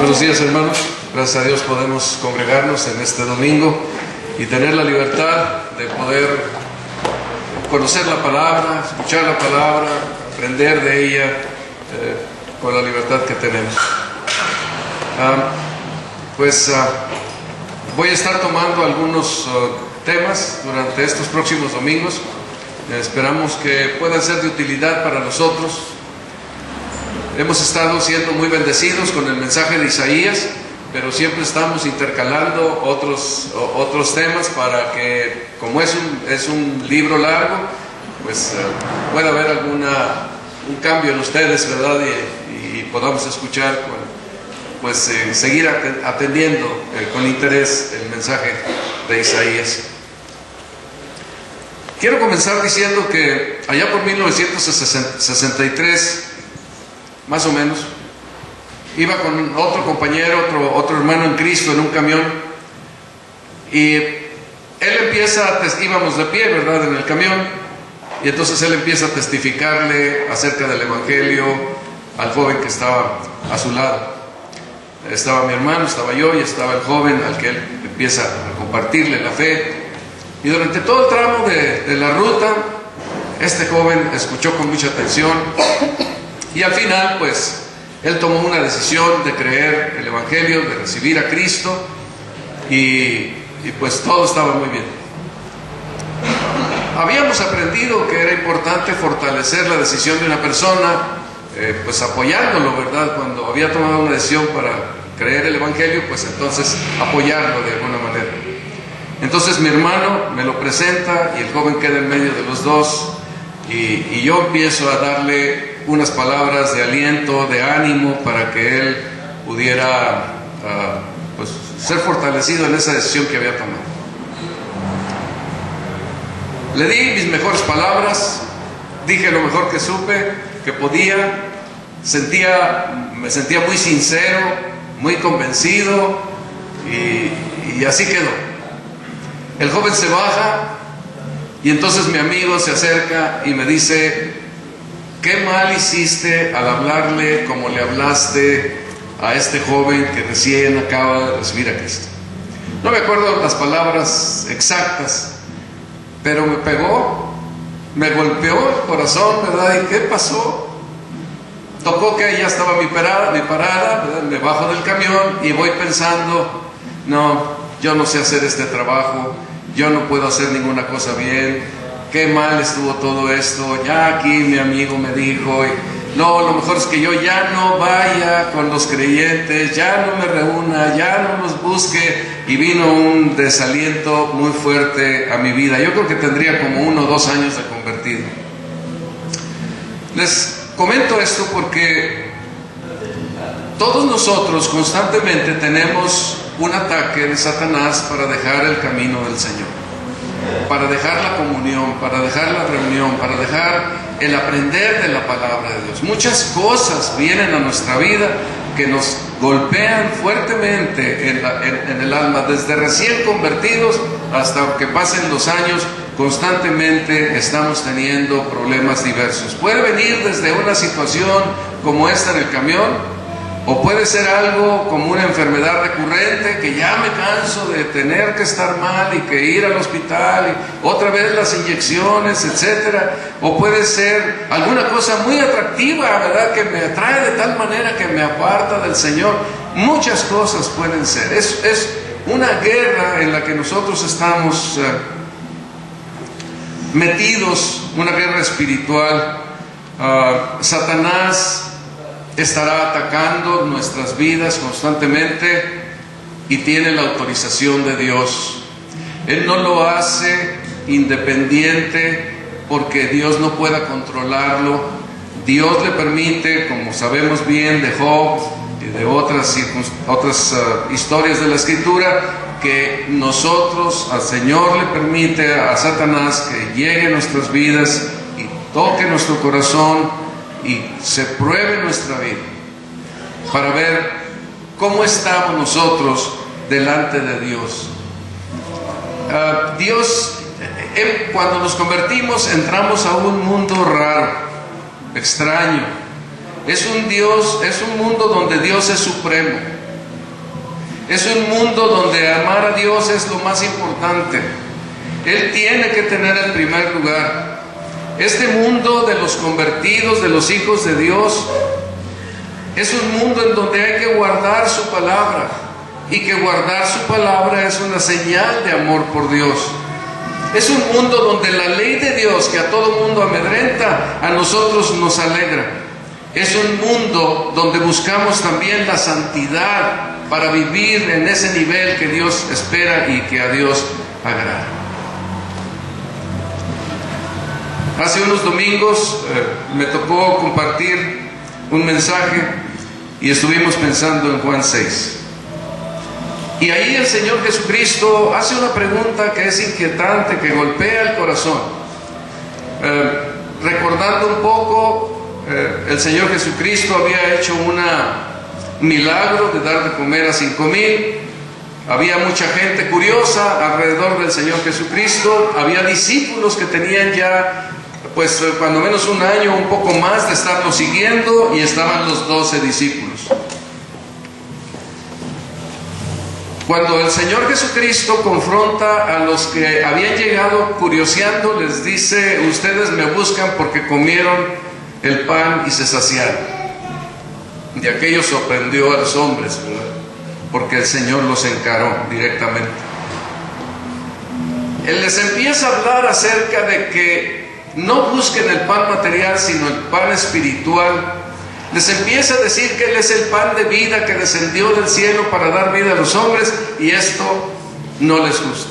Buenos días, hermanos. Gracias a Dios podemos congregarnos en este domingo y tener la libertad de poder conocer la palabra, escuchar la palabra, aprender de ella con la libertad que tenemos. Voy a estar tomando algunos temas durante estos próximos domingos. Esperamos que puedan ser de utilidad para nosotros. Hemos estado siendo muy bendecidos con el mensaje de Isaías, pero siempre estamos intercalando otros temas para que, como es un libro largo, pues pueda haber un cambio en ustedes, ¿verdad? Y podamos escuchar, seguir atendiendo con interés el mensaje de Isaías. Quiero comenzar diciendo que allá por 1963, más o menos, iba con otro compañero, otro hermano en Cristo en un camión, y él íbamos de pie, ¿verdad?, en el camión, y entonces él empieza a testificarle acerca del Evangelio al joven que estaba a su lado. Estaba mi hermano, estaba yo, y estaba el joven al que él empieza a compartirle la fe. Y durante todo el tramo de la ruta, este joven escuchó con mucha atención, y al final, pues, él tomó una decisión de creer el Evangelio, de recibir a Cristo, y pues todo estaba muy bien. Habíamos aprendido que era importante fortalecer la decisión de una persona, pues apoyándolo, ¿verdad? Cuando había tomado una decisión para creer el Evangelio, pues entonces apoyarlo de alguna manera. Entonces mi hermano me lo presenta y el joven queda en medio de los dos, y yo empiezo a darle unas palabras de aliento, de ánimo, para que él pudiera ser fortalecido en esa decisión que había tomado. Le di mis mejores palabras, dije lo mejor que supe, que podía, me sentía muy sincero, muy convencido, y así quedó. El joven se baja, y entonces mi amigo se acerca y me dice: ¿qué mal hiciste al hablarle como le hablaste a este joven que recién acaba de recibir a Cristo? No me acuerdo las palabras exactas, pero me pegó, me golpeó el corazón, ¿verdad? ¿Y qué pasó? Tocó que ya estaba mi parada, ¿verdad? Me bajo del camión y voy pensando: no, yo no sé hacer este trabajo, yo no puedo hacer ninguna cosa bien, qué mal estuvo todo esto. Ya aquí mi amigo me dijo, no, lo mejor es que yo ya no vaya con los creyentes, ya no me reúna, ya no los busque, y vino un desaliento muy fuerte a mi vida. Yo creo que tendría como 1 o 2 años de convertido. Les comento esto porque todos nosotros constantemente tenemos un ataque de Satanás para dejar el camino del Señor, para dejar la comunión, para dejar la reunión, para dejar el aprender de la palabra de Dios. Muchas cosas vienen a nuestra vida que nos golpean fuertemente en el alma, desde recién convertidos hasta que pasen los años. Constantemente estamos teniendo problemas diversos. Puede venir desde una situación como esta en el camión, o puede ser algo como una enfermedad recurrente, que ya me canso de tener que estar mal y que ir al hospital y otra vez las inyecciones, etcétera. O puede ser alguna cosa muy atractiva, ¿verdad?, que me atrae de tal manera que me aparta del Señor. Muchas cosas pueden ser. Es una guerra en la que nosotros estamos metidos, una guerra espiritual. Satanás estará atacando nuestras vidas constantemente y tiene la autorización de Dios. Él no lo hace independiente porque Dios no pueda controlarlo. Dios le permite, como sabemos bien de Job y de otras historias de la Escritura, que nosotros, al Señor le permite a Satanás que llegue a nuestras vidas y toque nuestro corazón y se pruebe nuestra vida para ver cómo estamos nosotros delante de Dios. Cuando nos convertimos, entramos a un mundo raro, extraño. Es un mundo donde Dios es supremo. Es un mundo donde amar a Dios es lo más importante. Él tiene que tener el primer lugar. Este mundo de los convertidos, de los hijos de Dios, es un mundo en donde hay que guardar su palabra, y que guardar su palabra es una señal de amor por Dios. Es un mundo donde la ley de Dios, que a todo mundo amedrenta, a nosotros nos alegra. Es un mundo donde buscamos también la santidad para vivir en ese nivel que Dios espera y que a Dios agrada. Hace unos domingos me tocó compartir un mensaje y estuvimos pensando en Juan 6. Y ahí el Señor Jesucristo hace una pregunta que es inquietante, que golpea el corazón. Recordando un poco, el Señor Jesucristo había hecho un milagro de dar de comer a 5,000. Había mucha gente curiosa alrededor del Señor Jesucristo. Había discípulos que tenían ya, pues cuando menos un año, un poco más de estarlo siguiendo, y estaban los 12 discípulos. Cuando el Señor Jesucristo confronta a los que habían llegado curioseando, les dice: ustedes me buscan porque comieron el pan y se saciaron. Y aquello sorprendió a los hombres, ¿verdad? Porque el Señor los encaró directamente. Él les empieza a hablar acerca de que no busquen el pan material, sino el pan espiritual. Les empieza a decir que Él es el pan de vida que descendió del cielo para dar vida a los hombres, y esto no les gusta.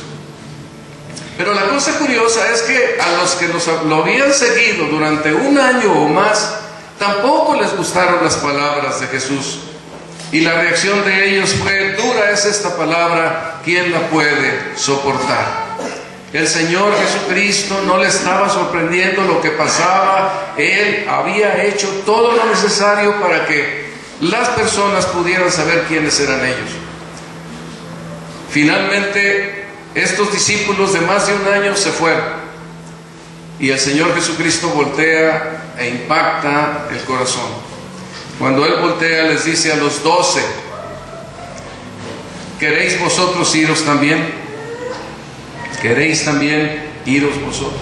Pero la cosa curiosa es que a los que lo habían seguido durante un año o más, tampoco les gustaron las palabras de Jesús. Y la reacción de ellos fue: dura es esta palabra, ¿quién la puede soportar? El Señor Jesucristo no le estaba sorprendiendo lo que pasaba. Él había hecho todo lo necesario para que las personas pudieran saber quiénes eran ellos. Finalmente, estos discípulos de más de un año se fueron, y el Señor Jesucristo voltea e impacta el corazón. Cuando Él voltea, les dice a los 12: ¿queréis vosotros iros también? ¿Queréis también iros vosotros?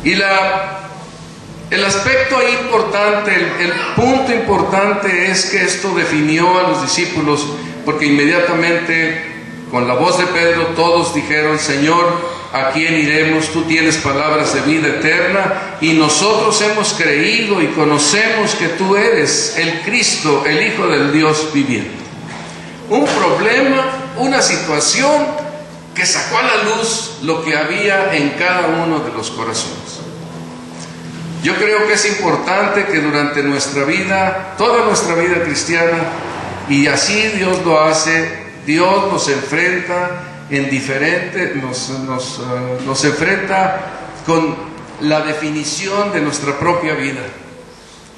Y el aspecto ahí importante, el punto importante es que esto definió a los discípulos, porque inmediatamente, con la voz de Pedro, todos dijeron: Señor, ¿a quién iremos? Tú tienes palabras de vida eterna, y nosotros hemos creído y conocemos que tú eres el Cristo, el Hijo del Dios viviente. Un problema, una situación que sacó a la luz lo que había en cada uno de los corazones. Yo creo que es importante que durante nuestra vida, toda nuestra vida cristiana, y así Dios lo hace, Dios nos enfrenta nos enfrenta con la definición de nuestra propia vida.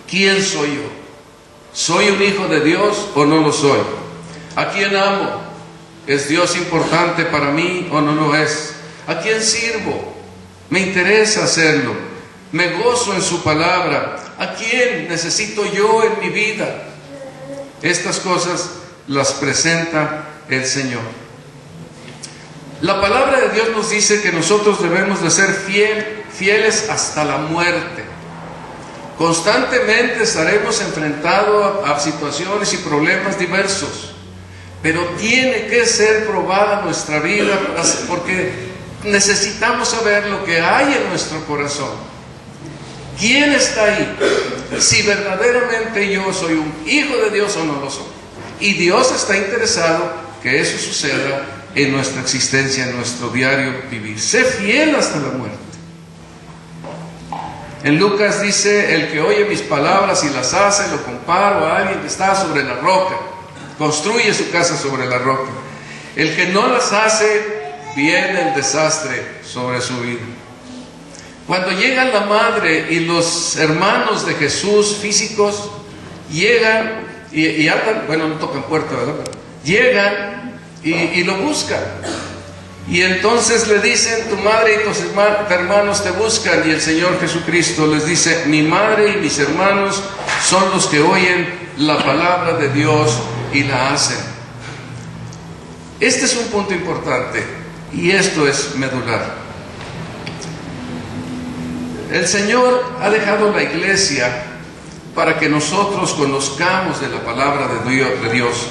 ¿Quién soy yo? ¿Soy un hijo de Dios o no lo soy? ¿A quién amo? ¿Es Dios importante para mí o no lo es? ¿A quién sirvo? ¿Me interesa hacerlo? ¿Me gozo en su palabra? ¿A quién necesito yo en mi vida? Estas cosas las presenta el Señor. La palabra de Dios nos dice que nosotros debemos de ser fieles hasta la muerte. Constantemente estaremos enfrentados a situaciones y problemas diversos, pero tiene que ser probada nuestra vida, porque necesitamos saber lo que hay en nuestro corazón. ¿Quién está ahí? Si verdaderamente yo soy un hijo de Dios o no lo soy. Y Dios está interesado que eso suceda en nuestra existencia, en nuestro diario vivir. Sé fiel hasta la muerte. En Lucas dice: el que oye mis palabras y las hace, lo comparo a alguien que está sobre la roca. Construye su casa sobre la roca. El que no las hace, viene el desastre sobre su vida. Cuando llega la madre y los hermanos de Jesús físicos llegan y andan, bueno, no tocan puerta, ¿verdad? Pero llegan y lo buscan. Y entonces le dicen: tu madre y tus hermanos te buscan. Y el Señor Jesucristo les dice: mi madre y mis hermanos son los que oyen la palabra de Dios y la hacen. Este es un punto importante y esto es medular. El Señor ha dejado la iglesia para que nosotros conozcamos de la palabra de Dios.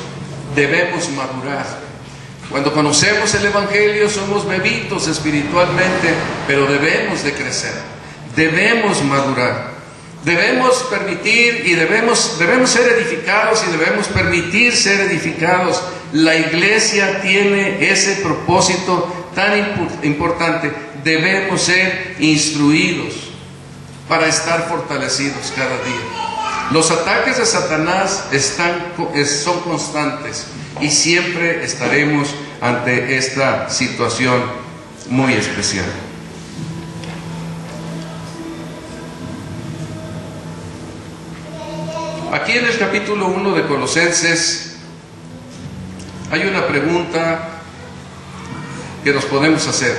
Debemos madurar. Cuando conocemos el Evangelio somos bebitos espiritualmente, pero debemos de crecer, debemos madurar, debemos permitir y debemos ser edificados y debemos permitir ser edificados. La iglesia tiene ese propósito tan importante. Debemos ser instruidos para estar fortalecidos cada día. Los ataques de Satanás son constantes y siempre estaremos ante esta situación muy especial. Aquí en el capítulo 1 de Colosenses hay una pregunta que nos podemos hacer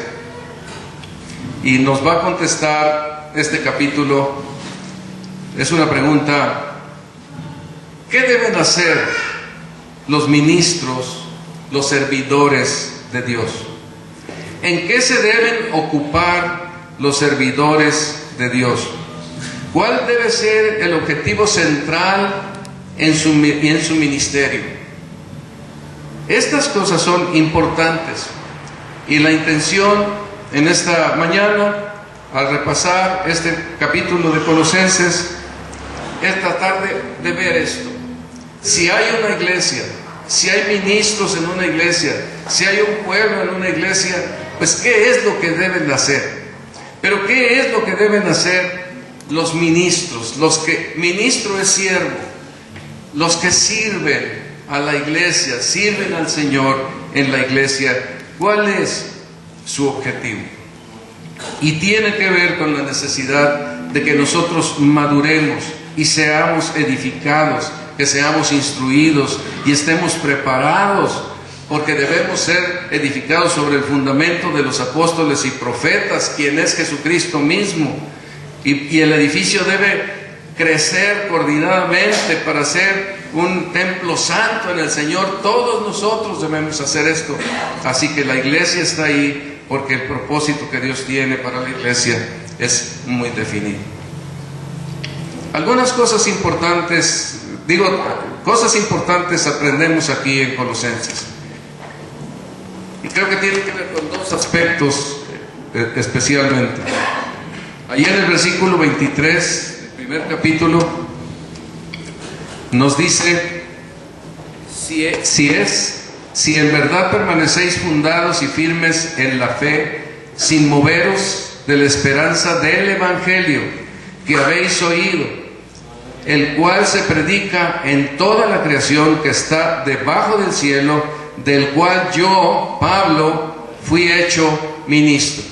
y nos va a contestar este capítulo. Es una pregunta: ¿qué deben hacer los ministros, los servidores de Dios? ¿En qué se deben ocupar los servidores de Dios? ¿Cuál debe ser el objetivo central en su ministerio? Estas cosas son importantes y la intención en esta mañana, al repasar este capítulo de Colosenses, es tratar de ver esto. Si hay una iglesia, si hay ministros en una iglesia, si hay un pueblo en una iglesia, pues ¿qué es lo que deben hacer? Pero ¿qué es lo que deben hacer los ministros? Ministro es siervo, los que sirven a la iglesia, sirven al Señor en la iglesia. ¿Cuál es su objetivo? Y tiene que ver con la necesidad de que nosotros maduremos y seamos edificados, que seamos instruidos y estemos preparados, porque debemos ser edificados sobre el fundamento de los apóstoles y profetas, quien es Jesucristo mismo, y el edificio debe crecer coordinadamente para ser un templo santo en el Señor. Todos nosotros debemos hacer esto, así que la iglesia está ahí porque el propósito que Dios tiene para la iglesia es muy definido. Algunas cosas importantes, aprendemos aquí en Colosenses. Y creo que tiene que ver con dos aspectos especialmente. Allí en el versículo 23, el primer capítulo, nos dice: si en verdad permanecéis fundados y firmes en la fe, sin moveros de la esperanza del Evangelio que habéis oído, el cual se predica en toda la creación que está debajo del cielo, del cual yo, Pablo, fui hecho ministro.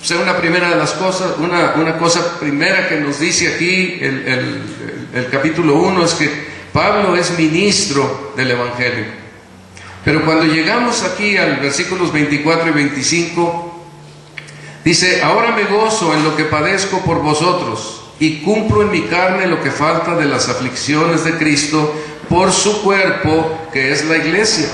O sea, una primera de las cosas, una cosa primera que nos dice aquí el capítulo 1 es que Pablo es ministro del Evangelio. Pero cuando llegamos aquí al versículos 24 y 25, dice: ahora me gozo en lo que padezco por vosotros, y cumplo en mi carne lo que falta de las aflicciones de Cristo por su cuerpo, que es la iglesia,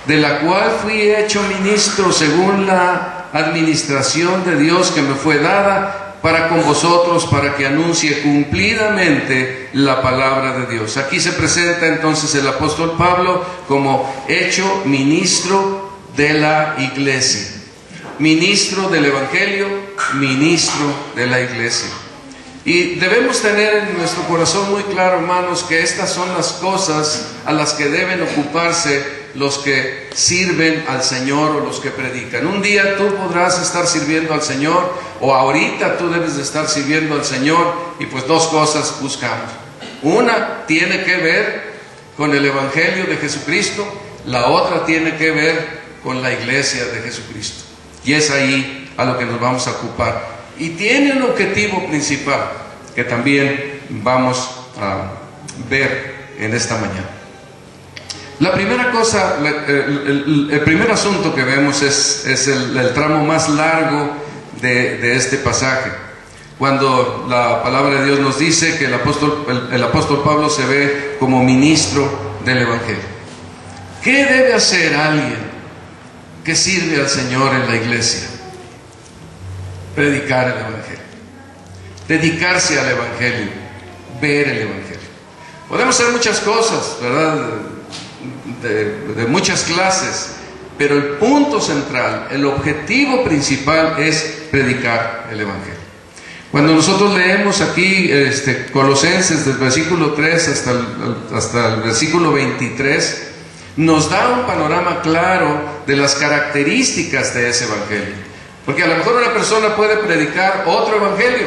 de la cual fui hecho ministro según la administración de Dios que me fue dada para con vosotros, para que anuncie cumplidamente la palabra de Dios. Aquí se presenta entonces el apóstol Pablo como hecho ministro de la iglesia, ministro del Evangelio, ministro de la iglesia. Y debemos tener en nuestro corazón muy claro, hermanos, que estas son las cosas a las que deben ocuparse los que sirven al Señor o los que predican. Un día tú podrás estar sirviendo al Señor, o ahorita tú debes de estar sirviendo al Señor, y pues dos cosas buscamos. Una tiene que ver con el Evangelio de Jesucristo, la otra tiene que ver con la iglesia de Jesucristo. Y es ahí a lo que nos vamos a ocupar. Y tiene un objetivo principal que también vamos a ver en esta mañana. La primera cosa, el primer asunto que vemos es el tramo más largo de este pasaje. Cuando la palabra de Dios nos dice que el apóstol Pablo se ve como ministro del Evangelio. ¿Qué debe hacer alguien que sirve al Señor en la iglesia? Predicar el Evangelio, dedicarse al Evangelio, ver el Evangelio. Podemos hacer muchas cosas, ¿verdad? De muchas clases, pero el punto central, el objetivo principal es predicar el Evangelio. Cuando nosotros leemos aquí Colosenses del versículo 3 hasta el versículo 23, nos da un panorama claro de las características de ese Evangelio. Porque a lo mejor una persona puede predicar otro Evangelio,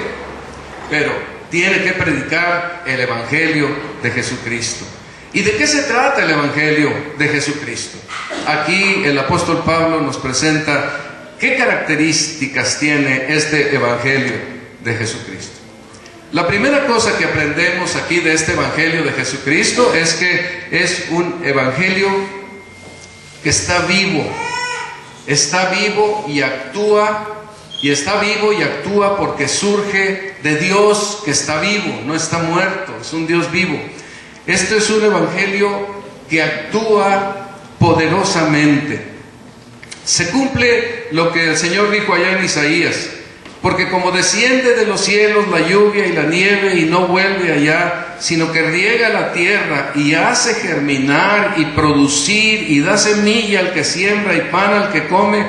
pero tiene que predicar el Evangelio de Jesucristo. ¿Y de qué se trata el Evangelio de Jesucristo? Aquí el apóstol Pablo nos presenta qué características tiene este Evangelio de Jesucristo. La primera cosa que aprendemos aquí de este Evangelio de Jesucristo es que es un Evangelio que está vivo y actúa, y está vivo y actúa porque surge de Dios que está vivo, no está muerto, es un Dios vivo. Este es un Evangelio que actúa poderosamente. Se cumple lo que el Señor dijo allá en Isaías: porque como desciende de los cielos la lluvia y la nieve y no vuelve allá, sino que riega la tierra y hace germinar y producir y da semilla al que siembra y pan al que come,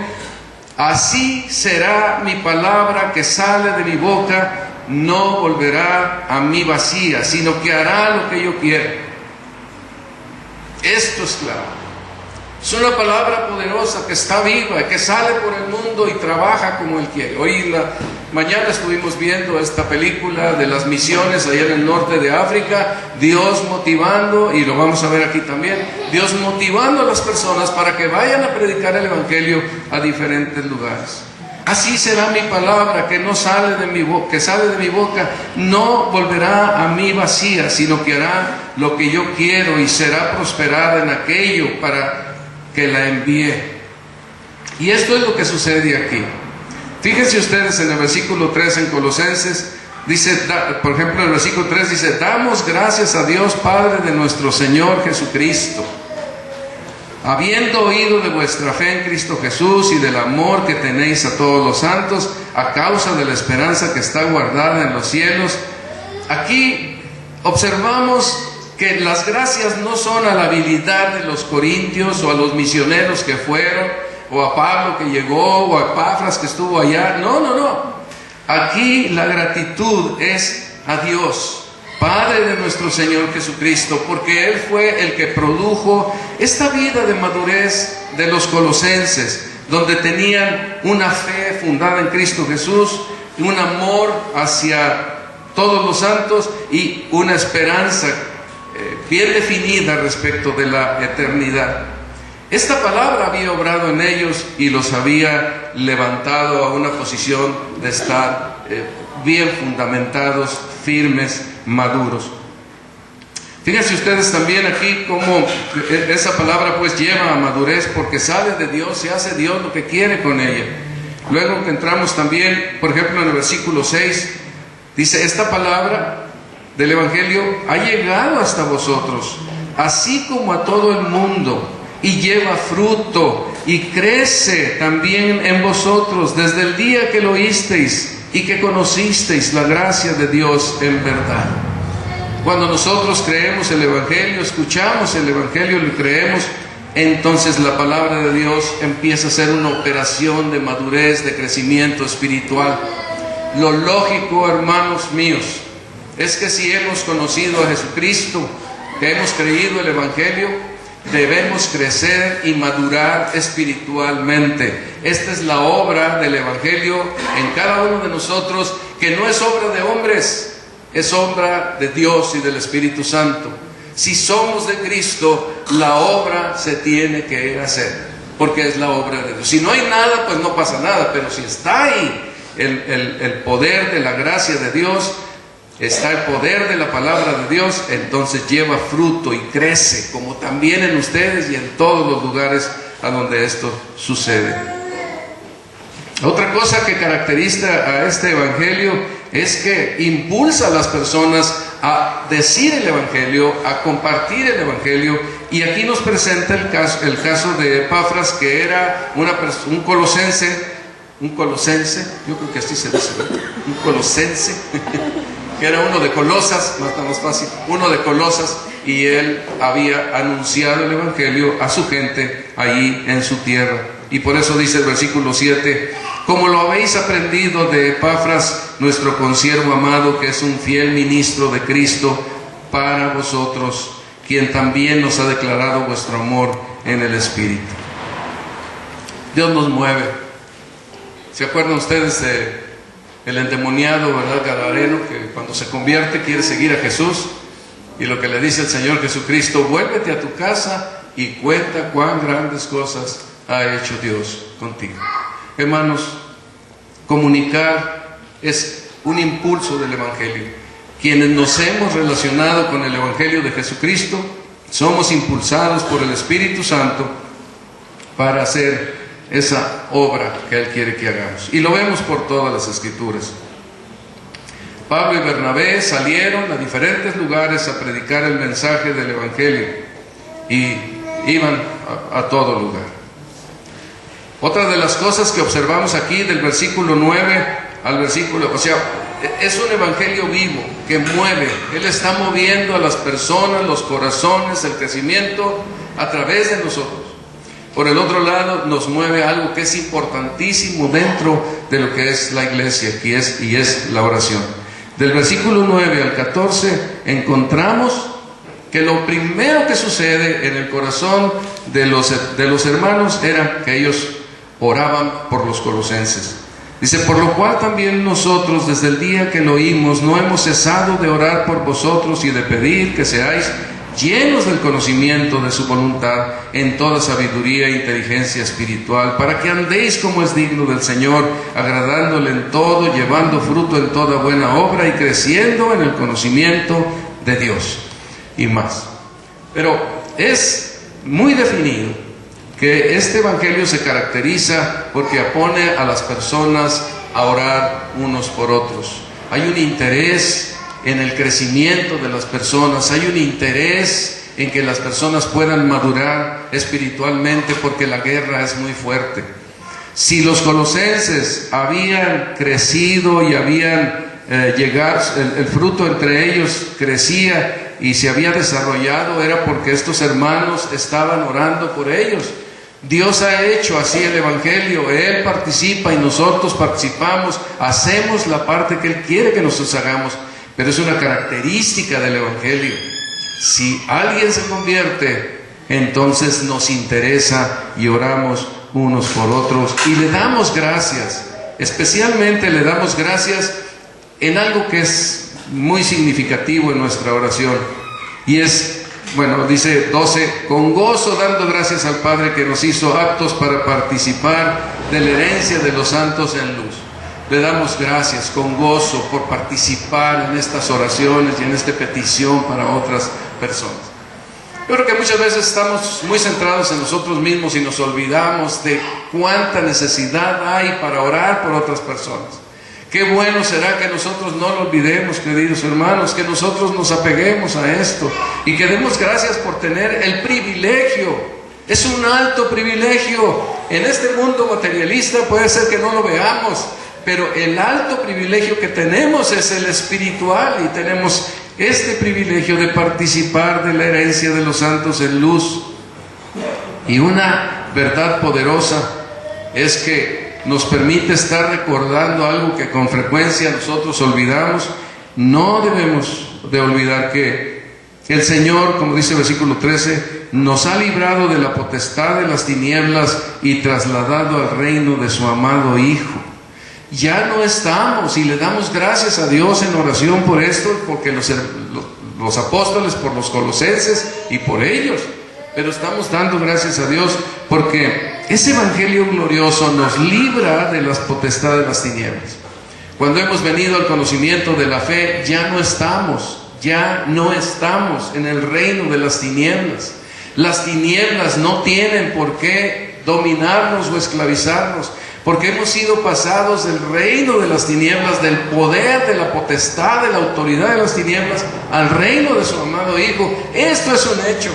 así será mi palabra que sale de mi boca, no volverá a mí vacía, sino que hará lo que yo quiero. Esto es claro. Es una palabra poderosa que está viva, que sale por el mundo y trabaja como Él quiere. Hoy en la mañana estuvimos viendo esta película de las misiones allá en el norte de África, Dios motivando, y lo vamos a ver aquí también, Dios motivando a las personas para que vayan a predicar el Evangelio a diferentes lugares. Así será mi palabra que no sale de mi boca, que sale de mi boca, no volverá a mí vacía, sino que hará lo que yo quiero y será prosperada en aquello para que la envíe. Y esto es lo que sucede aquí. Fíjense ustedes en el versículo 3 en Colosenses, dice, por ejemplo, el versículo 3 dice: damos gracias a Dios Padre de nuestro Señor Jesucristo, habiendo oído de vuestra fe en Cristo Jesús y del amor que tenéis a todos los santos, a causa de la esperanza que está guardada en los cielos. Aquí observamos que las gracias no son a la habilidad de los corintios o a los misioneros que fueron, o a Pablo que llegó, o a Epafras que estuvo allá. No. Aquí la gratitud es a Dios, Padre de nuestro Señor Jesucristo, porque Él fue el que produjo esta vida de madurez de los colosenses, donde tenían una fe fundada en Cristo Jesús, un amor hacia todos los santos y una esperanza bien definida respecto de la eternidad. Esta palabra había obrado en ellos y los había levantado a una posición de estar bien fundamentados, firmes, maduros. Fíjense ustedes también aquí cómo esa palabra pues lleva a madurez, porque sale de Dios y hace Dios lo que quiere con ella. Luego que entramos también, por ejemplo, en el versículo 6, dice: esta palabra del Evangelio ha llegado hasta vosotros, así como a todo el mundo, y lleva fruto, y crece también en vosotros desde el día que lo oísteis y que conocisteis la gracia de Dios en verdad. Cuando nosotros creemos el Evangelio, escuchamos el Evangelio, lo creemos, entonces la palabra de Dios empieza a ser una operación de madurez, de crecimiento espiritual. Lo lógico, hermanos míos, es que si hemos conocido a Jesucristo, que hemos creído el Evangelio, debemos crecer y madurar espiritualmente. Esta es la obra del Evangelio en cada uno de nosotros, que no es obra de hombres, es obra de Dios y del Espíritu Santo. Si somos de Cristo, la obra se tiene que hacer, porque es la obra de Dios. Si no hay nada, pues no pasa nada, pero si está ahí el poder de la gracia de Dios, está el poder de la palabra de Dios, entonces lleva fruto y crece, como también en ustedes y en todos los lugares a donde esto sucede. Otra cosa que caracteriza a este Evangelio es que impulsa a las personas a decir el Evangelio, a compartir el Evangelio. Y aquí nos presenta el caso de Epafras, que era un colosense, yo creo que así se dice, ¿no? Un colosense, que era uno de Colosas, más fácil, uno de Colosas, y él había anunciado el Evangelio a su gente allí en su tierra. Y por eso dice el versículo 7, como lo habéis aprendido de Epafras, nuestro consiervo amado, que es un fiel ministro de Cristo para vosotros, quien también nos ha declarado vuestro amor en el Espíritu. Dios nos mueve. ¿Se acuerdan ustedes del endemoniado, verdad, gadareno, que cuando se convierte quiere seguir a Jesús? Y lo que le dice el Señor Jesucristo: vuélvete a tu casa y cuenta cuán grandes cosas ha hecho Dios contigo. Hermanos, comunicar es un impulso del Evangelio. Quienes nos hemos relacionado con el Evangelio de Jesucristo somos impulsados por el Espíritu Santo para hacer esa obra que Él quiere que hagamos. Y lo vemos por todas las Escrituras. Pablo y Bernabé salieron a diferentes lugares a predicar el mensaje del Evangelio y iban a todo lugar. Otra de las cosas que observamos aquí del versículo 9 al versículo, es un evangelio vivo que mueve. Él está moviendo a las personas, los corazones, el crecimiento a través de nosotros. Por el otro lado, nos mueve algo que es importantísimo dentro de lo que es la iglesia, y es la oración. Del versículo 9 al 14 encontramos que lo primero que sucede en el corazón de los hermanos era que ellos oraban por los colosenses. Dice: por lo cual también nosotros, desde el día que lo oímos, no hemos cesado de orar por vosotros y de pedir que seáis llenos del conocimiento de su voluntad en toda sabiduría e inteligencia espiritual, para que andéis como es digno del Señor, agradándole en todo, llevando fruto en toda buena obra y creciendo en el conocimiento de Dios. Y más. Pero es muy definido que este evangelio se caracteriza porque pone a las personas a orar unos por otros. Hay un interés en el crecimiento de las personas, hay un interés en que las personas puedan madurar espiritualmente, porque la guerra es muy fuerte. Si los colosenses habían crecido y habían llegado, el fruto entre ellos crecía y se había desarrollado, era porque estos hermanos estaban orando por ellos. Dios ha hecho así el evangelio. Él participa y nosotros participamos, hacemos la parte que Él quiere que nosotros hagamos. Pero es una característica del evangelio. Si alguien se convierte, entonces nos interesa y oramos unos por otros y le damos gracias. Especialmente le damos gracias en algo que es muy significativo en nuestra oración, y es, dice 12, con gozo dando gracias al Padre que nos hizo aptos para participar de la herencia de los santos en luz. Le damos gracias con gozo por participar en estas oraciones y en esta petición para otras personas. Yo creo que muchas veces estamos muy centrados en nosotros mismos y nos olvidamos de cuánta necesidad hay para orar por otras personas. Qué bueno será que nosotros no lo olvidemos, queridos hermanos, que nosotros nos apeguemos a esto y que demos gracias por tener el privilegio. Es un alto privilegio. En este mundo materialista puede ser que no lo veamos, pero el alto privilegio que tenemos es el espiritual, y tenemos este privilegio de participar de la herencia de los santos en luz. Y una verdad poderosa es que nos permite estar recordando algo que con frecuencia nosotros olvidamos. No debemos de olvidar que el Señor, como dice el versículo 13, nos ha librado de la potestad de las tinieblas y trasladado al reino de su amado Hijo. Ya no estamos, y le damos gracias a Dios en oración por esto, porque los apóstoles, por los colosenses y por ellos, pero estamos dando gracias a Dios porque ese evangelio glorioso nos libra de las potestades de las tinieblas. Cuando hemos venido al conocimiento de la fe, ya no estamos en el reino de las tinieblas. Las tinieblas no tienen por qué dominarnos o esclavizarnos, porque hemos sido pasados del reino de las tinieblas, del poder, de la potestad, de la autoridad de las tinieblas, al reino de su amado Hijo. Esto es un hecho,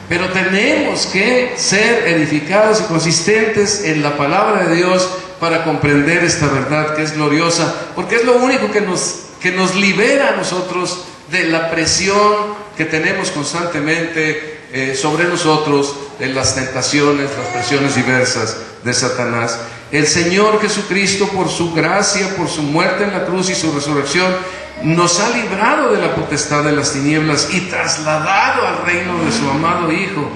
pero tenemos que ser edificados y consistentes en la palabra de Dios para comprender esta verdad que es gloriosa, porque es lo único que nos libera a nosotros de la presión que tenemos constantemente sobre nosotros, de las tentaciones, las presiones diversas de Satanás. El Señor Jesucristo, por su gracia, por su muerte en la cruz y su resurrección, nos ha librado de la potestad de las tinieblas y trasladado al reino de su amado Hijo,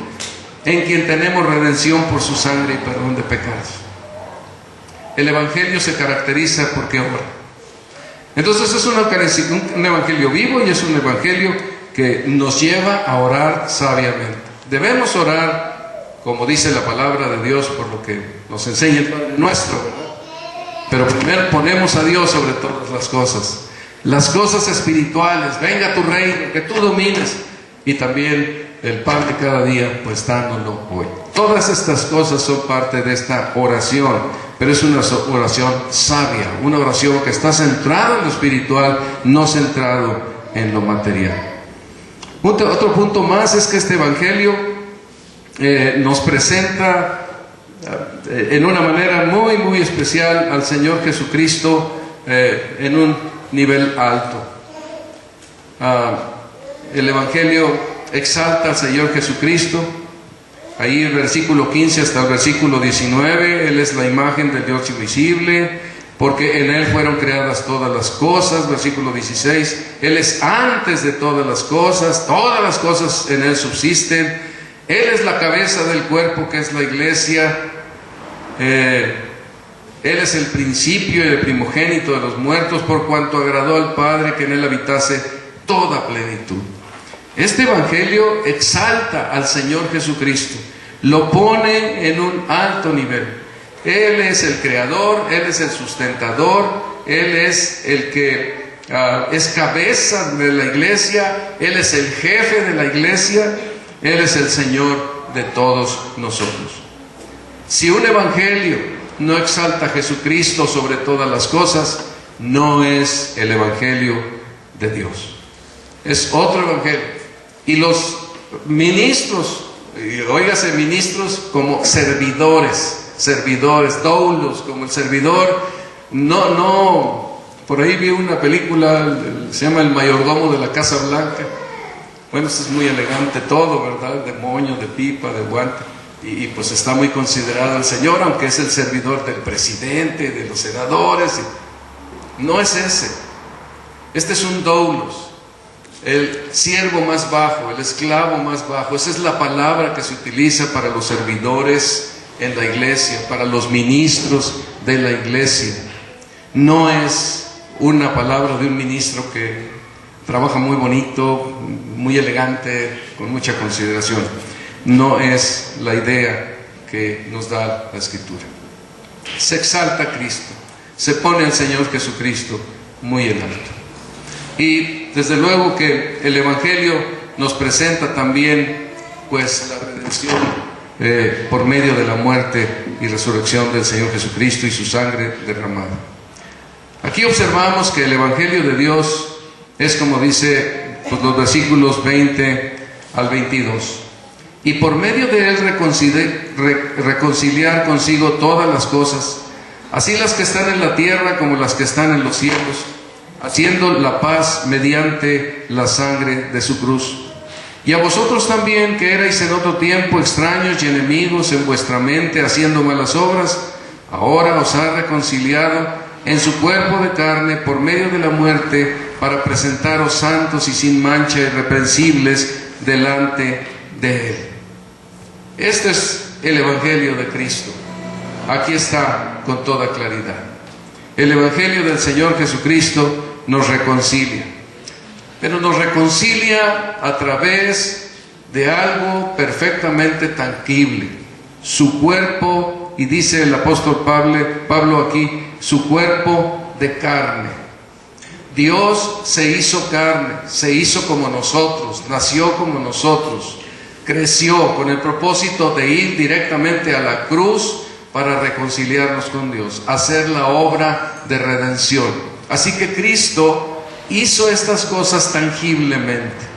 en quien tenemos redención por su sangre y perdón de pecados. El Evangelio se caracteriza porque obra. Entonces es un Evangelio vivo y es un Evangelio que nos lleva a orar sabiamente. Debemos orar, como dice la palabra de Dios, por lo que nos enseña el Padre Nuestro, ¿verdad? Pero primero ponemos a Dios sobre todas las cosas espirituales. Venga tu reino, que tú domines, y también el pan de cada día, pues dándolo hoy. Todas estas cosas son parte de esta oración, pero es una oración sabia, una oración que está centrada en lo espiritual, no centrado en lo material. Otro punto más es que este Evangelio nos presenta en una manera muy, muy especial al Señor Jesucristo en un nivel alto. El Evangelio exalta al Señor Jesucristo. Ahí el versículo 15 hasta el versículo 19, Él es la imagen del Dios invisible, porque en Él fueron creadas todas las cosas. Versículo 16, Él es antes de todas las cosas en Él subsisten. Él es la cabeza del cuerpo, que es la iglesia. Él es el principio y el primogénito de los muertos, por cuanto agradó al Padre que en Él habitase toda plenitud. Este Evangelio exalta al Señor Jesucristo, lo pone en un alto nivel. Él es el creador, Él es el sustentador, Él es el que es cabeza de la iglesia, Él es el jefe de la iglesia, Él es el Señor de todos nosotros. Si un Evangelio no exalta a Jesucristo sobre todas las cosas, no es el Evangelio de Dios. Es otro Evangelio. Y los ministros, óigase, ministros como servidores, doulos, como el servidor, por ahí vi una película, se llama El mayordomo de la Casa Blanca. Bueno, esto es muy elegante todo, ¿verdad? De moño, de pipa, de guante, y pues está muy considerado el Señor, aunque es el servidor del presidente, de los senadores. No es ese. Este es un doulos, el siervo más bajo, el esclavo más bajo. Esa es la palabra que se utiliza para los servidores en la iglesia, para los ministros de la iglesia. No es una palabra de un ministro que trabaja muy bonito, muy elegante, con mucha consideración. No es la idea que nos da la Escritura. Se exalta a Cristo, se pone al Señor Jesucristo muy en alto. Y desde luego que el Evangelio nos presenta también pues la redención por medio de la muerte y resurrección del Señor Jesucristo y su sangre derramada. Aquí observamos que el Evangelio de Dios es como dice pues, los versículos 20 al 22. Y por medio de él reconciliar consigo todas las cosas, así las que están en la tierra como las que están en los cielos, haciendo la paz mediante la sangre de su cruz. Y a vosotros también, que erais en otro tiempo extraños y enemigos en vuestra mente, haciendo malas obras, ahora os ha reconciliado en su cuerpo de carne por medio de la muerte, para presentaros santos y sin mancha, irreprensibles delante de él. Este es el Evangelio de Cristo. Aquí está con toda claridad. El Evangelio del Señor Jesucristo nos reconcilia, pero nos reconcilia a través de algo perfectamente tangible, su cuerpo, y dice el apóstol Pablo aquí, su cuerpo de carne. Dios se hizo carne, se hizo como nosotros, nació como nosotros, creció con el propósito de ir directamente a la cruz para reconciliarnos con Dios, hacer la obra de redención. Así que Cristo hizo estas cosas tangiblemente.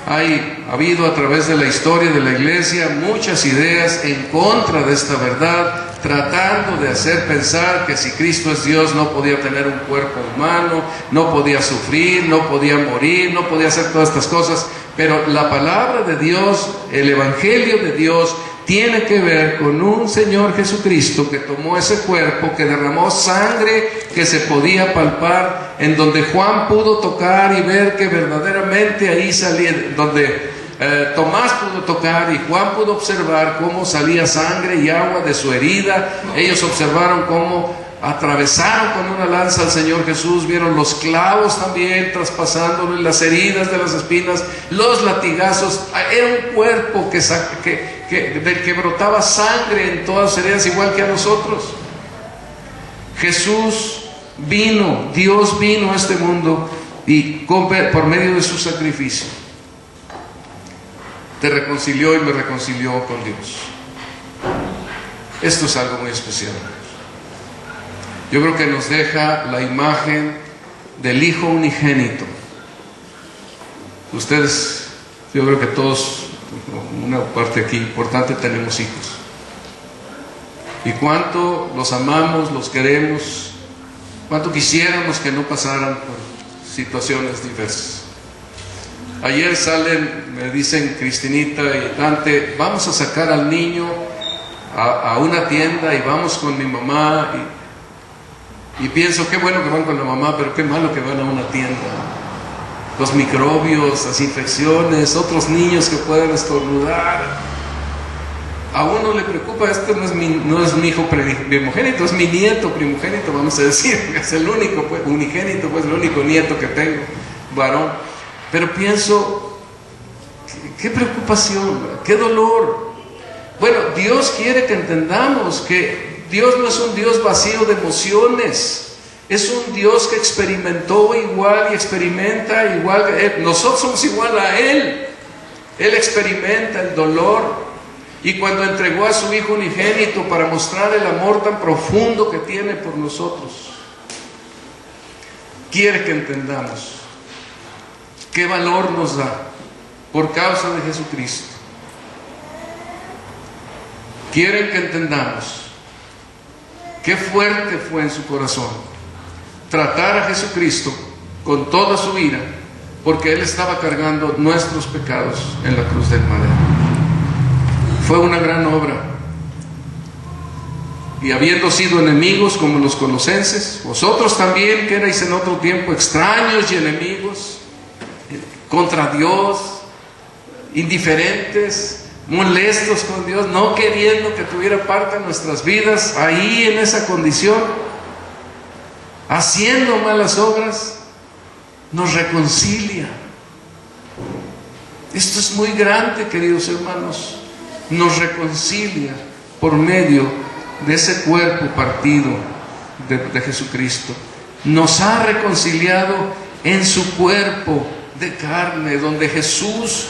Ha habido a través de la historia de la iglesia muchas ideas en contra de esta verdad, tratando de hacer pensar que si Cristo es Dios no podía tener un cuerpo humano, no podía sufrir, no podía morir, no podía hacer todas estas cosas. Pero la palabra de Dios, el Evangelio de Dios, tiene que ver con un Señor Jesucristo que tomó ese cuerpo, que derramó sangre que se podía palpar, en donde Juan pudo tocar y ver que verdaderamente ahí salía, donde Tomás pudo tocar y Juan pudo observar cómo salía sangre y agua de su herida. Ellos observaron cómo atravesaron con una lanza al Señor Jesús, vieron los clavos también traspasándolo, las heridas de las espinas, los latigazos. Era un cuerpo del que brotaba sangre en todas sus heridas, igual que a nosotros. Jesús vino, Dios vino a este mundo y por medio de su sacrificio te reconcilió y me reconcilió con Dios. Esto es algo muy especial. Yo creo que nos deja la imagen del Hijo unigénito. Ustedes, yo creo que todos, una parte aquí importante, tenemos hijos. Y cuánto los amamos, los queremos, cuánto quisiéramos que no pasaran por situaciones diversas. Ayer me dicen Cristinita y Dante, vamos a sacar al niño a una tienda y vamos con mi mamá. Y pienso, qué bueno que van con la mamá, pero qué malo que van a una tienda. Los microbios, las infecciones, otros niños que puedan estornudar. A uno le preocupa, no es mi hijo primogénito, es mi nieto primogénito, vamos a decir, es el único unigénito, pues el único nieto que tengo, varón. Pero pienso, qué preocupación, qué dolor. Bueno, Dios quiere que entendamos que Dios no es un Dios vacío de emociones, es un Dios que experimentó igual y experimenta igual. Nosotros somos igual a Él. Él experimenta el dolor. Y cuando entregó a su Hijo unigénito para mostrar el amor tan profundo que tiene por nosotros, quiere que entendamos qué valor nos da por causa de Jesucristo. Quiere que entendamos qué fuerte fue en su corazón tratar a Jesucristo con toda su ira, porque Él estaba cargando nuestros pecados en la cruz del madero. Fue una gran obra. Y habiendo sido enemigos como los colosenses, vosotros también, que erais en otro tiempo extraños y enemigos contra Dios, indiferentes, molestos con Dios, no queriendo que tuviera parte en nuestras vidas, ahí en esa condición, haciendo malas obras, nos reconcilia. Esto es muy grande, queridos hermanos. Nos reconcilia por medio de ese cuerpo partido de Jesucristo. Nos ha reconciliado en su cuerpo de carne, donde Jesús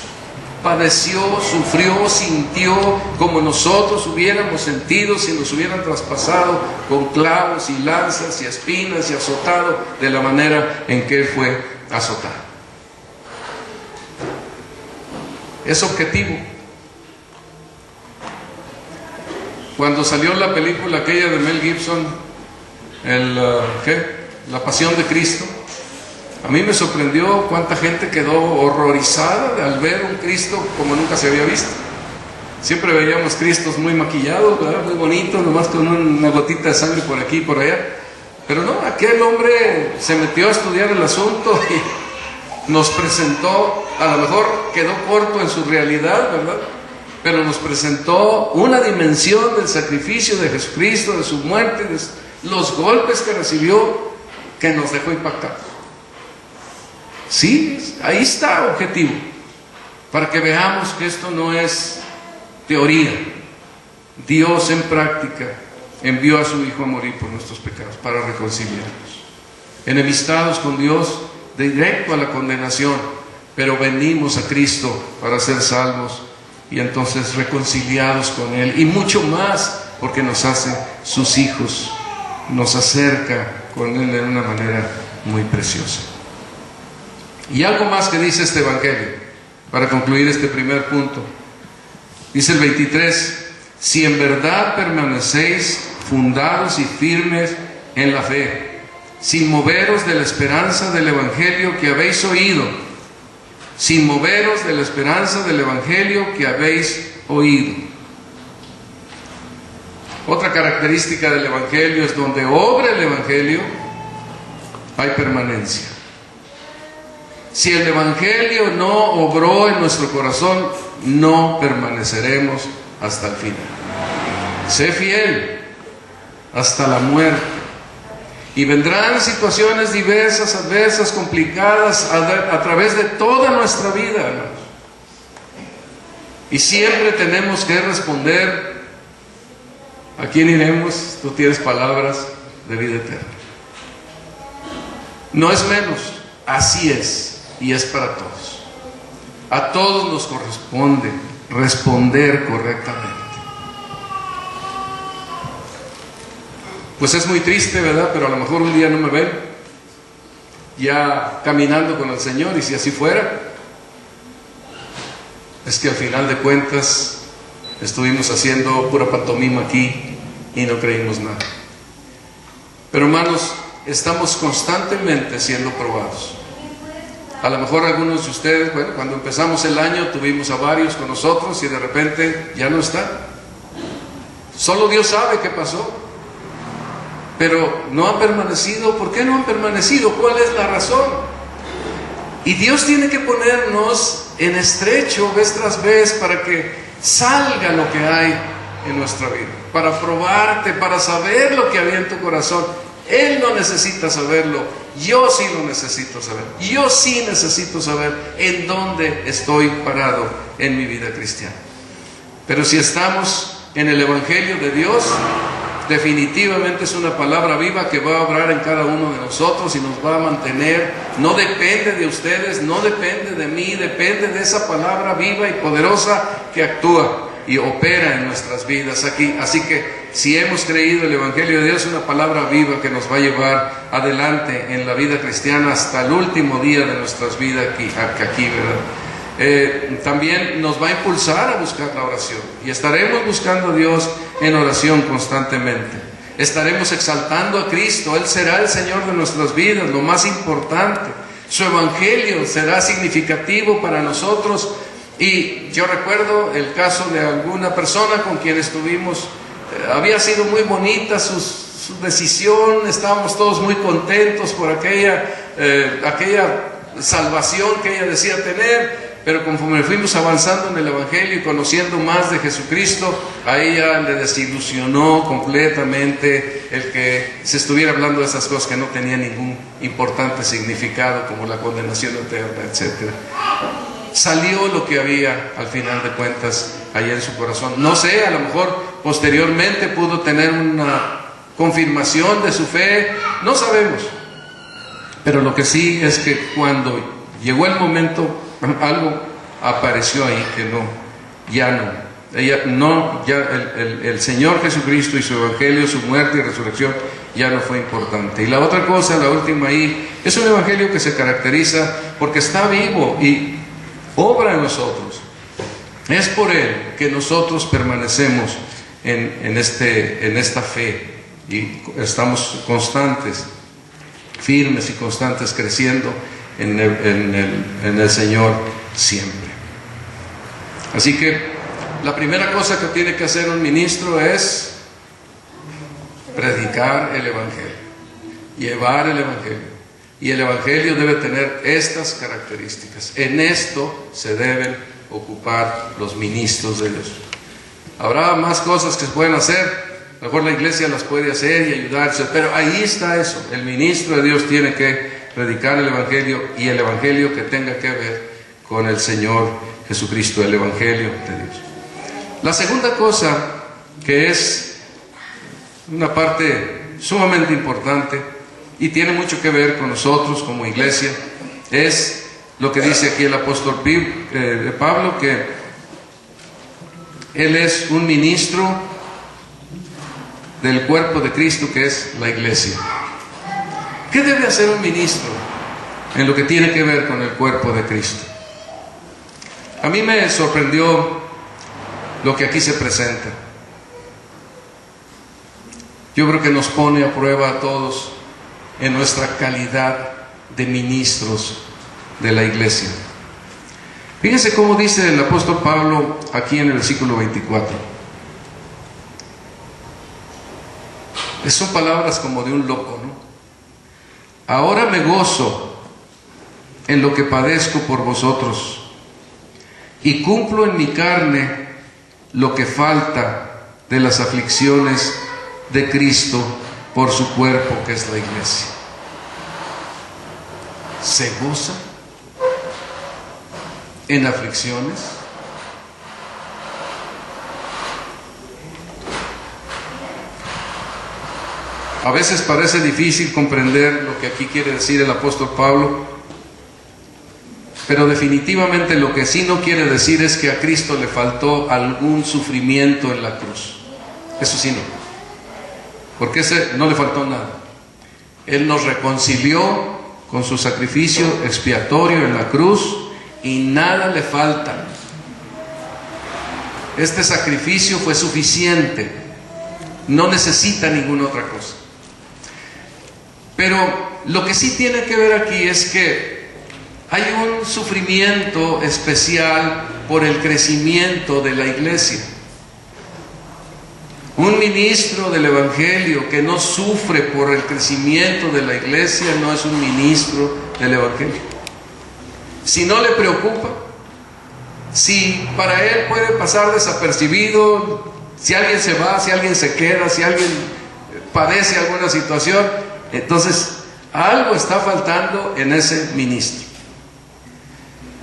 padeció, sufrió, sintió como nosotros hubiéramos sentido si nos hubieran traspasado con clavos y lanzas y espinas y azotado de la manera en que Él fue azotado. Es objetivo. Cuando salió la película aquella de Mel Gibson, La Pasión de Cristo, a mí me sorprendió cuánta gente quedó horrorizada al ver un Cristo como nunca se había visto. Siempre veíamos Cristos muy maquillados, ¿verdad? Muy bonitos, nomás con una gotita de sangre por aquí y por allá. Pero no, aquel hombre se metió a estudiar el asunto y nos presentó, a lo mejor quedó corto en su realidad, ¿verdad? Pero nos presentó una dimensión del sacrificio de Jesucristo, de su muerte, de los golpes que recibió, que nos dejó impactados. Sí, ahí está objetivo, para que veamos que esto no es teoría. Dios en práctica envió a su Hijo a morir por nuestros pecados, para reconciliarnos. Enemistados con Dios, directo a la condenación, pero venimos a Cristo para ser salvos y entonces reconciliados con Él, y mucho más porque nos hace sus hijos, nos acerca con Él de una manera muy preciosa. Y algo más que dice este Evangelio, para concluir este primer punto. Dice el 23, si en verdad permanecéis fundados y firmes en la fe, sin moveros de la esperanza del Evangelio que habéis oído, sin moveros de la esperanza del Evangelio que habéis oído. Otra característica del Evangelio es donde obra el Evangelio, hay permanencia. Si el Evangelio no obró en nuestro corazón, no permaneceremos hasta el final. Sé fiel hasta la muerte. Y vendrán situaciones diversas, adversas, complicadas a través de toda nuestra vida, hermanos. Y siempre tenemos que responder: ¿a quién iremos? Tú tienes palabras de vida eterna. No es menos, así es, y es para todos. A todos nos corresponde responder correctamente. Pues es muy triste, ¿verdad? Pero a lo mejor un día no me ven ya caminando con el Señor, y si así fuera, es que al final de cuentas estuvimos haciendo pura pantomima aquí y no creímos nada. Pero hermanos, estamos constantemente siendo probados. A lo mejor algunos de ustedes, bueno, cuando empezamos el año tuvimos a varios con nosotros y de repente ya no están. Solo Dios sabe qué pasó. Pero no han permanecido. ¿Por qué no han permanecido? ¿Cuál es la razón? Y Dios tiene que ponernos en estrecho vez tras vez para que salga lo que hay en nuestra vida, para probarte, para saber lo que había en tu corazón. Él no necesita saberlo, yo sí lo necesito saber. Yo sí necesito saber en dónde estoy parado en mi vida cristiana. Pero si estamos en el Evangelio de Dios, definitivamente es una palabra viva que va a obrar en cada uno de nosotros y nos va a mantener. No depende de ustedes, no depende de mí, depende de esa palabra viva y poderosa que actúa y opera en nuestras vidas aquí. Así que si hemos creído el Evangelio de Dios, es una palabra viva que nos va a llevar adelante en la vida cristiana hasta el último día de nuestras vidas aquí, ¿verdad? También nos va a impulsar a buscar la oración, y estaremos buscando a Dios en oración constantemente. Estaremos exaltando a Cristo. Él será el Señor de nuestras vidas, lo más importante. Su Evangelio será significativo para nosotros. Y yo recuerdo el caso de alguna persona con quien estuvimos, había sido muy bonita su decisión, estábamos todos muy contentos por aquella salvación que ella decía tener. Pero conforme fuimos avanzando en el Evangelio y conociendo más de Jesucristo, a ella le desilusionó completamente el que se estuviera hablando de esas cosas que no tenían ningún importante significado, como la condenación eterna, etc. Salió lo que había al final de cuentas allá en su corazón. No sé, a lo mejor posteriormente pudo tener una confirmación de su fe, no sabemos. Pero lo que sí es que cuando llegó el momento, algo apareció ahí que el Señor Jesucristo y su Evangelio, su muerte y resurrección ya no fue importante. Y la otra cosa, la última ahí, es un Evangelio que se caracteriza porque está vivo y obra en nosotros. Es por Él que nosotros permanecemos en esta fe y estamos constantes, firmes y constantes, creciendo en el Señor siempre. Así que la primera cosa que tiene que hacer un ministro es predicar el Evangelio, llevar el Evangelio. Y el Evangelio debe tener estas características. En esto se deben ocupar los ministros de Dios. Habrá más cosas que se pueden hacer, a lo mejor la iglesia las puede hacer y ayudarse, pero ahí está eso. El ministro de Dios tiene que predicar el Evangelio, y el Evangelio que tenga que ver con el Señor Jesucristo, el Evangelio de Dios. La segunda cosa, que es una parte sumamente importante y tiene mucho que ver con nosotros como iglesia, es lo que dice aquí el apóstol Pablo, que él es un ministro del cuerpo de Cristo, que es la iglesia. ¿Qué debe hacer un ministro en lo que tiene que ver con el cuerpo de Cristo? A mí me sorprendió lo que aquí se presenta. Yo creo que nos pone a prueba a todos en nuestra calidad de ministros de la iglesia. Fíjense cómo dice el apóstol Pablo aquí en el versículo 24. Son palabras como de un loco, ¿no? Ahora me gozo en lo que padezco por vosotros y cumplo en mi carne lo que falta de las aflicciones de Cristo por su cuerpo, que es la iglesia. ¿Se goza en aflicciones? A veces parece difícil comprender lo que aquí quiere decir el apóstol Pablo, pero definitivamente lo que sí no quiere decir es que a Cristo le faltó algún sufrimiento en la cruz. Eso sí no, porque ese no le faltó nada. Él nos reconcilió con su sacrificio expiatorio en la cruz y nada le falta. Este sacrificio fue suficiente, no necesita ninguna otra cosa. Pero lo que sí tiene que ver aquí es que hay un sufrimiento especial por el crecimiento de la iglesia. Un ministro del Evangelio que no sufre por el crecimiento de la iglesia no es un ministro del Evangelio. Si no le preocupa, si para él puede pasar desapercibido, si alguien se va, si alguien se queda, si alguien padece alguna situación, entonces algo está faltando en ese ministro.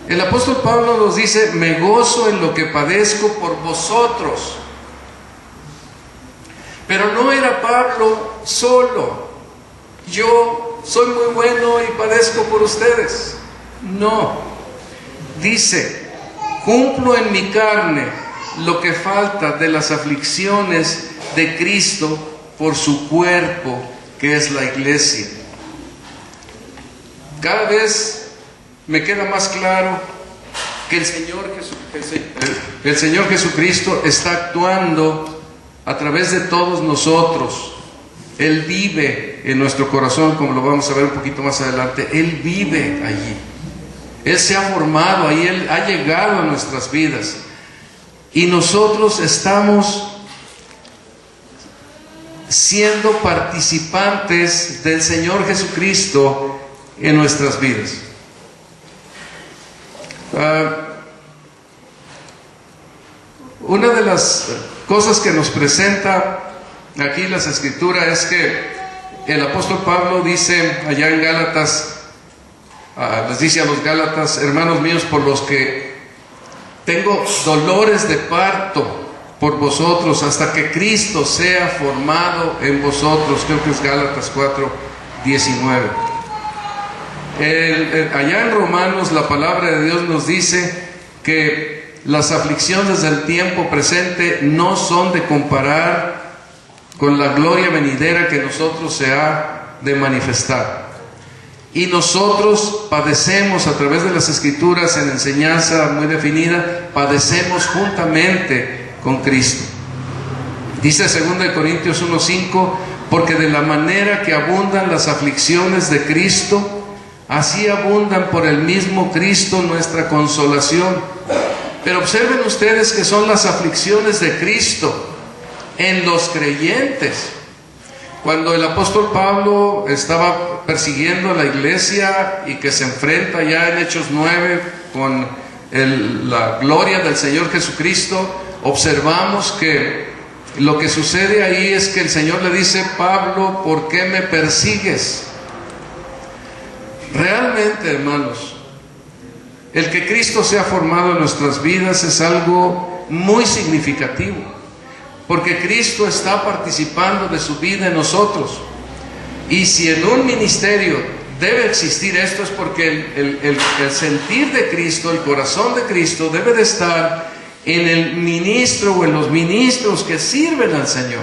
El apóstol Pablo nos dice: me gozo en lo que padezco por vosotros. Pero no era Pablo solo. Yo soy muy bueno y padezco por ustedes. No. Dice: cumplo en mi carne lo que falta de las aflicciones de Cristo por su cuerpo, que es la iglesia. Cada vez me queda más claro que el Señor Jesucristo está actuando a través de todos nosotros. Él vive en nuestro corazón, como lo vamos a ver un poquito más adelante. Él vive allí. Él se ha formado ahí, Él ha llegado a nuestras vidas. Y nosotros estamos siendo participantes del Señor Jesucristo en nuestras vidas. Una de las cosas que nos presenta aquí las Escrituras es que el apóstol Pablo dice allá en Gálatas, les dice a los Gálatas: hermanos míos, por los que tengo dolores de parto por vosotros, hasta que Cristo sea formado en vosotros. Creo que es Gálatas 4:19. Allá en Romanos la palabra de Dios nos dice que las aflicciones del tiempo presente no son de comparar con la gloria venidera que nosotros se ha de manifestar. Y nosotros padecemos a través de las Escrituras, en enseñanza muy definida, padecemos juntamente con Cristo. Dice 2 Corintios 1:5: porque de la manera que abundan las aflicciones de Cristo, así abundan por el mismo Cristo nuestra consolación. Pero observen ustedes que son las aflicciones de Cristo en los creyentes. Cuando el apóstol Pablo estaba persiguiendo a la iglesia y que se enfrenta ya en Hechos 9 con la gloria del Señor Jesucristo, observamos que lo que sucede ahí es que el Señor le dice: Pablo, ¿por qué me persigues? Realmente, hermanos, el que Cristo sea formado en nuestras vidas es algo muy significativo, porque Cristo está participando de su vida en nosotros. Y si en un ministerio debe existir esto, es porque el sentir de Cristo, el corazón de Cristo debe de estar en el ministro o en los ministros que sirven al Señor.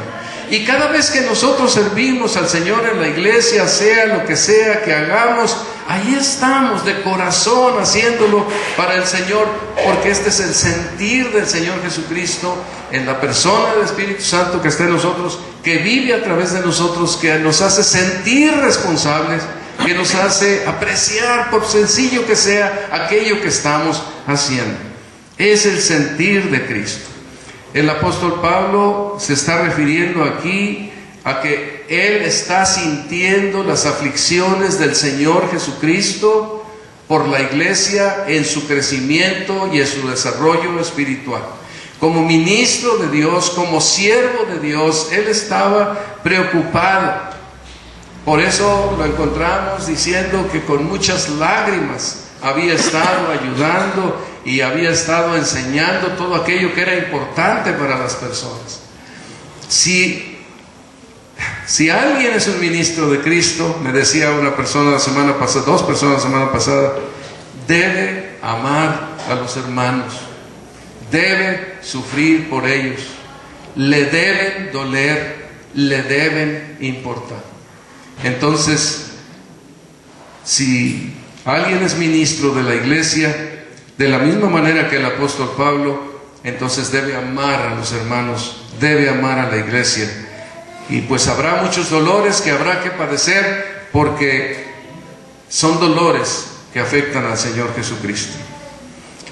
Y cada vez que nosotros servimos al Señor en la iglesia, sea lo que sea que hagamos, ahí estamos de corazón haciéndolo para el Señor, porque este es el sentir del Señor Jesucristo en la persona del Espíritu Santo que está en nosotros, que vive a través de nosotros, que nos hace sentir responsables, que nos hace apreciar, por sencillo que sea, aquello que estamos haciendo. Es el sentir de Cristo. El apóstol Pablo se está refiriendo aquí a que él está sintiendo las aflicciones del Señor Jesucristo por la iglesia en su crecimiento y en su desarrollo espiritual. Como ministro de Dios, como siervo de Dios, él estaba preocupado. Por eso lo encontramos diciendo que con muchas lágrimas había estado ayudando y había estado enseñando todo aquello que era importante para las personas. Si alguien es un ministro de Cristo, me decía una persona la semana pasada, 2 personas la semana pasada, debe amar a los hermanos, debe sufrir por ellos, le deben doler, le deben importar. Entonces, si alguien es ministro de la iglesia, de la misma manera que el apóstol Pablo, entonces debe amar a los hermanos, debe amar a la iglesia. Y pues habrá muchos dolores que habrá que padecer, porque son dolores que afectan al Señor Jesucristo.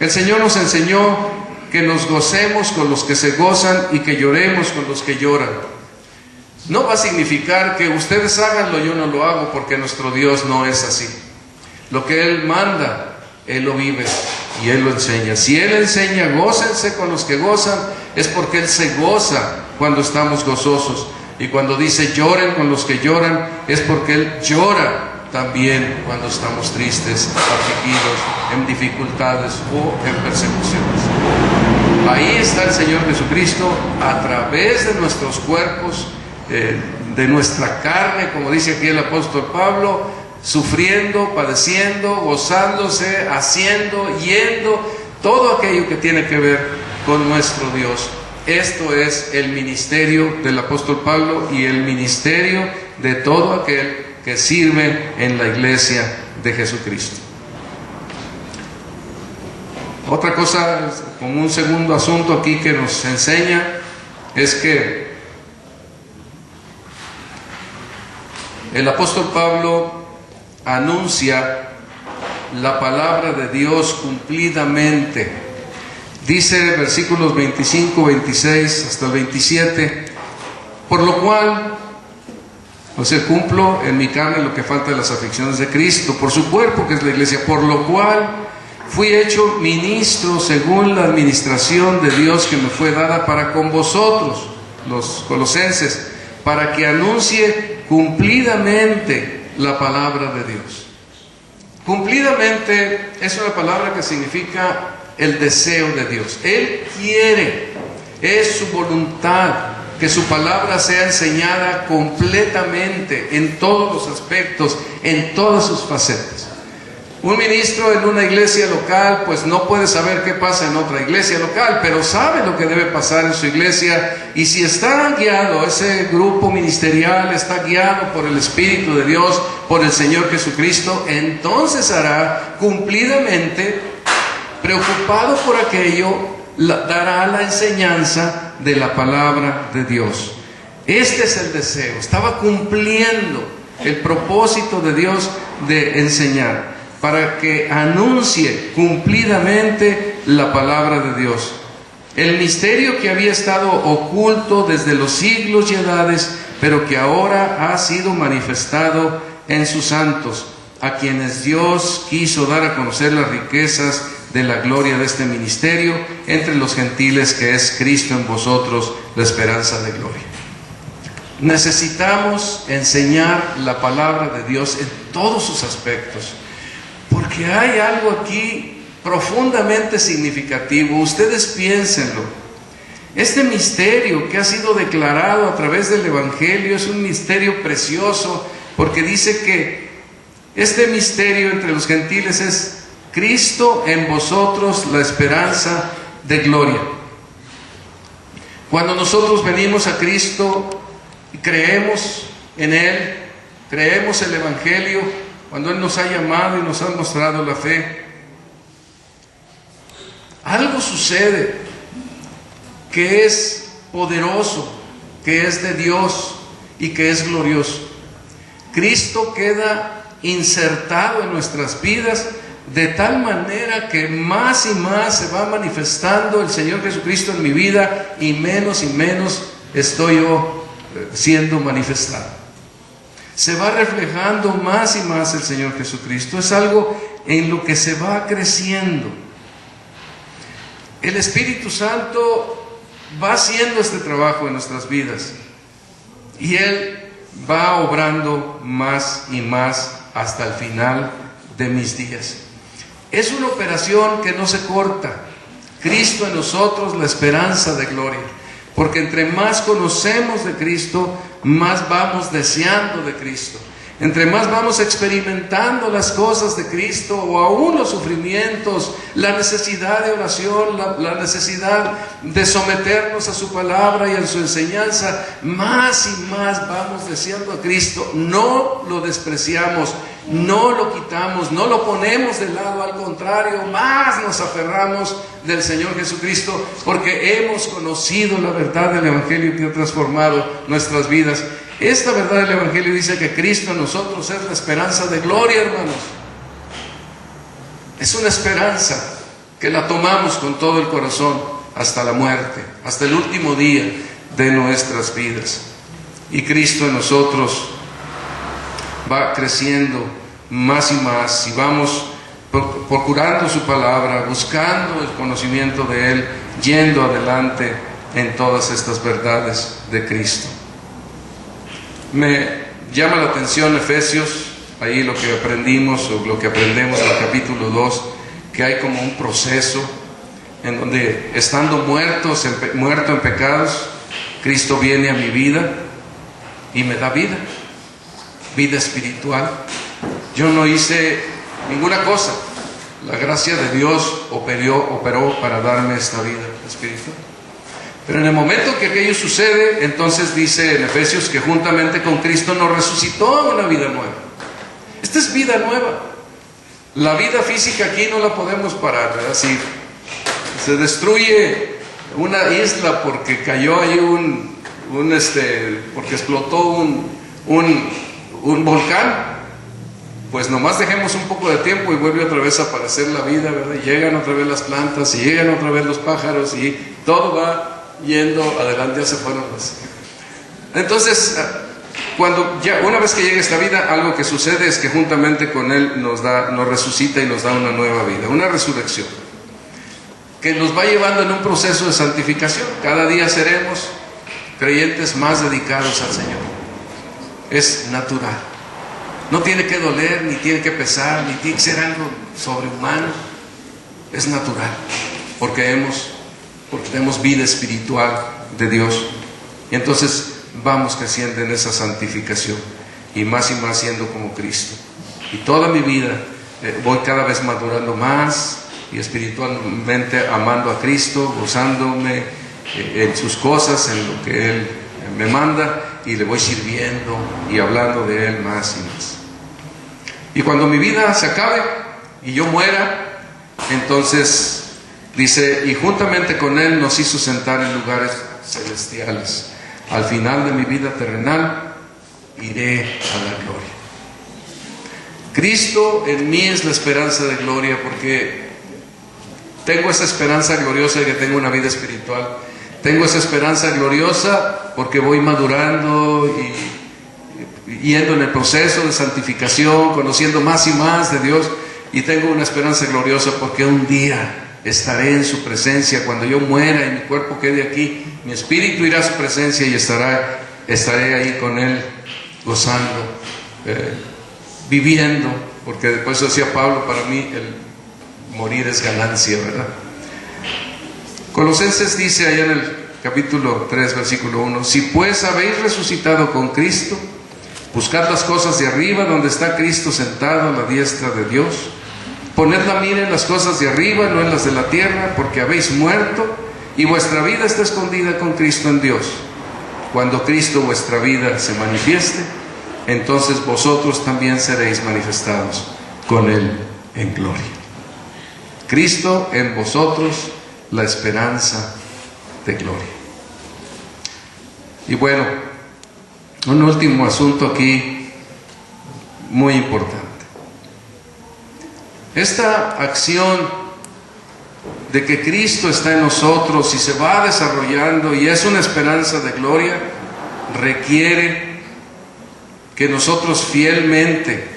El Señor nos enseñó que nos gocemos con los que se gozan y que lloremos con los que lloran. No va a significar que ustedes háganlo, yo no lo hago, porque nuestro Dios no es así. Lo que Él manda, Él lo vive y Él lo enseña. Si Él enseña, gócense con los que gozan, es porque Él se goza cuando estamos gozosos. Y cuando dice lloren con los que lloran, es porque Él llora también cuando estamos tristes, afligidos, en dificultades o en persecuciones. Ahí está el Señor Jesucristo a través de nuestros cuerpos, de nuestra carne, como dice aquí el apóstol Pablo, sufriendo, padeciendo, gozándose, haciendo, yendo, todo aquello que tiene que ver con nuestro Dios. Esto es el ministerio del apóstol Pablo y el ministerio de todo aquel que sirve en la iglesia de Jesucristo. Otra cosa, como un segundo asunto aquí que nos enseña, es que el apóstol Pablo anuncia la palabra de Dios cumplidamente. Dice versículos 25, 26 hasta el 27, por lo cual, cumplo en mi carne lo que falta de las aflicciones de Cristo, por su cuerpo que es la iglesia, por lo cual fui hecho ministro según la administración de Dios que me fue dada para con vosotros, los colosenses, para que anuncie cumplidamente la palabra de Dios. Cumplidamente es una palabra que significa el deseo de Dios. Él quiere, es su voluntad, que su palabra sea enseñada completamente, en todos los aspectos, en todas sus facetas. Un ministro en una iglesia local, pues no puede saber qué pasa en otra iglesia local, pero sabe lo que debe pasar en su iglesia, y si está guiado, ese grupo ministerial está guiado por el Espíritu de Dios, por el Señor Jesucristo, entonces hará cumplidamente, preocupado por aquello, dará la enseñanza de la palabra de Dios. Este es el deseo, estaba cumpliendo el propósito de Dios de enseñar, para que anuncie cumplidamente la palabra de Dios. El misterio que había estado oculto desde los siglos y edades, pero que ahora ha sido manifestado en sus santos, a quienes Dios quiso dar a conocer las riquezas de la gloria de este ministerio entre los gentiles, que es Cristo en vosotros, la esperanza de gloria. Necesitamos enseñar la palabra de Dios en todos sus aspectos, porque hay algo aquí profundamente significativo. Ustedes piénsenlo. Este misterio que ha sido declarado a través del Evangelio es un misterio precioso, porque dice que este misterio entre los gentiles es Cristo en vosotros, la esperanza de gloria. Cuando nosotros venimos a Cristo, y creemos en Él, creemos el Evangelio cuando Él nos ha llamado y nos ha mostrado la fe, algo sucede que es poderoso, que es de Dios y que es glorioso. Cristo queda insertado en nuestras vidas de tal manera que más y más se va manifestando el Señor Jesucristo en mi vida y menos estoy yo siendo manifestado. Se va reflejando más y más el Señor Jesucristo. Es algo en lo que se va creciendo. El Espíritu Santo va haciendo este trabajo en nuestras vidas y Él va obrando más y más hasta el final de mis días. Es una operación que no se corta. Cristo en nosotros, la esperanza de gloria. Porque entre más conocemos de Cristo, más vamos deseando de Cristo. Entre más vamos experimentando las cosas de Cristo, o aún los sufrimientos, la necesidad de oración, la necesidad de someternos a su palabra y a su enseñanza, más y más vamos deseando a Cristo. No lo despreciamos, no lo quitamos, no lo ponemos de lado, al contrario, más nos aferramos del Señor Jesucristo, porque hemos conocido la verdad del Evangelio que ha transformado nuestras vidas. Esta verdad del Evangelio dice que Cristo en nosotros es la esperanza de gloria, hermanos. Es una esperanza que la tomamos con todo el corazón hasta la muerte, hasta el último día de nuestras vidas. Y Cristo en nosotros va creciendo más y más, y vamos procurando su palabra, buscando el conocimiento de Él, yendo adelante en todas estas verdades de Cristo. Me llama la atención Efesios, ahí lo que aprendimos o lo que aprendemos en el capítulo 2, que hay como un proceso en donde, estando muerto en pecados, Cristo viene a mi vida y me da vida espiritual. Yo no hice ninguna cosa, la gracia de Dios operó para darme esta vida espiritual. Pero en el momento que aquello sucede, entonces dice en Efesios que juntamente con Cristo nos resucitó a una vida nueva. Esta es vida nueva. La vida física aquí no la podemos parar, ¿verdad? Si se destruye una isla porque cayó ahí porque explotó un volcán, pues nomás dejemos un poco de tiempo y vuelve otra vez a aparecer la vida, ¿verdad? Y llegan otra vez las plantas, y llegan otra vez los pájaros, y todo va yendo adelante, ya se fueron las. Entonces, una vez que llega esta vida, algo que sucede es que juntamente con Él nos resucita y nos da una nueva vida, una resurrección, que nos va llevando en un proceso de santificación. Cada día seremos creyentes más dedicados al Señor. Es natural. No tiene que doler, ni tiene que pesar, ni tiene que ser algo sobrehumano. Es natural, porque tenemos vida espiritual de Dios. Y entonces vamos creciendo en esa santificación y más siendo como Cristo. Y toda mi vida voy cada vez madurando más y espiritualmente amando a Cristo, gozándome en sus cosas, en lo que Él me manda, y le voy sirviendo y hablando de Él más y más. Y cuando mi vida se acabe y yo muera, entonces dice, y juntamente con Él nos hizo sentar en lugares celestiales. Al final de mi vida terrenal, iré a la gloria. Cristo en mí es la esperanza de gloria, porque tengo esa esperanza gloriosa de que tengo una vida espiritual. Tengo esa esperanza gloriosa porque voy madurando y yendo en el proceso de santificación, conociendo más y más de Dios. Y tengo una esperanza gloriosa porque un día estaré en su presencia. Cuando yo muera y mi cuerpo quede aquí, mi espíritu irá a su presencia y estaré ahí con Él, gozando, viviendo, porque después decía Pablo, para mí el morir es ganancia, ¿verdad? Colosenses dice allá en el capítulo 3, versículo 1, si pues habéis resucitado con Cristo, buscad las cosas de arriba, donde está Cristo sentado a la diestra de Dios. Poned la mira en las cosas de arriba, no en las de la tierra, porque habéis muerto y vuestra vida está escondida con Cristo en Dios. cuando Cristo vuestra vida se manifieste, entonces vosotros también seréis manifestados con Él en gloria. Cristo en vosotros, la esperanza de gloria. Y bueno, un último asunto aquí muy importante. Esta acción de que Cristo está en nosotros y se va desarrollando y es una esperanza de gloria, requiere que nosotros fielmente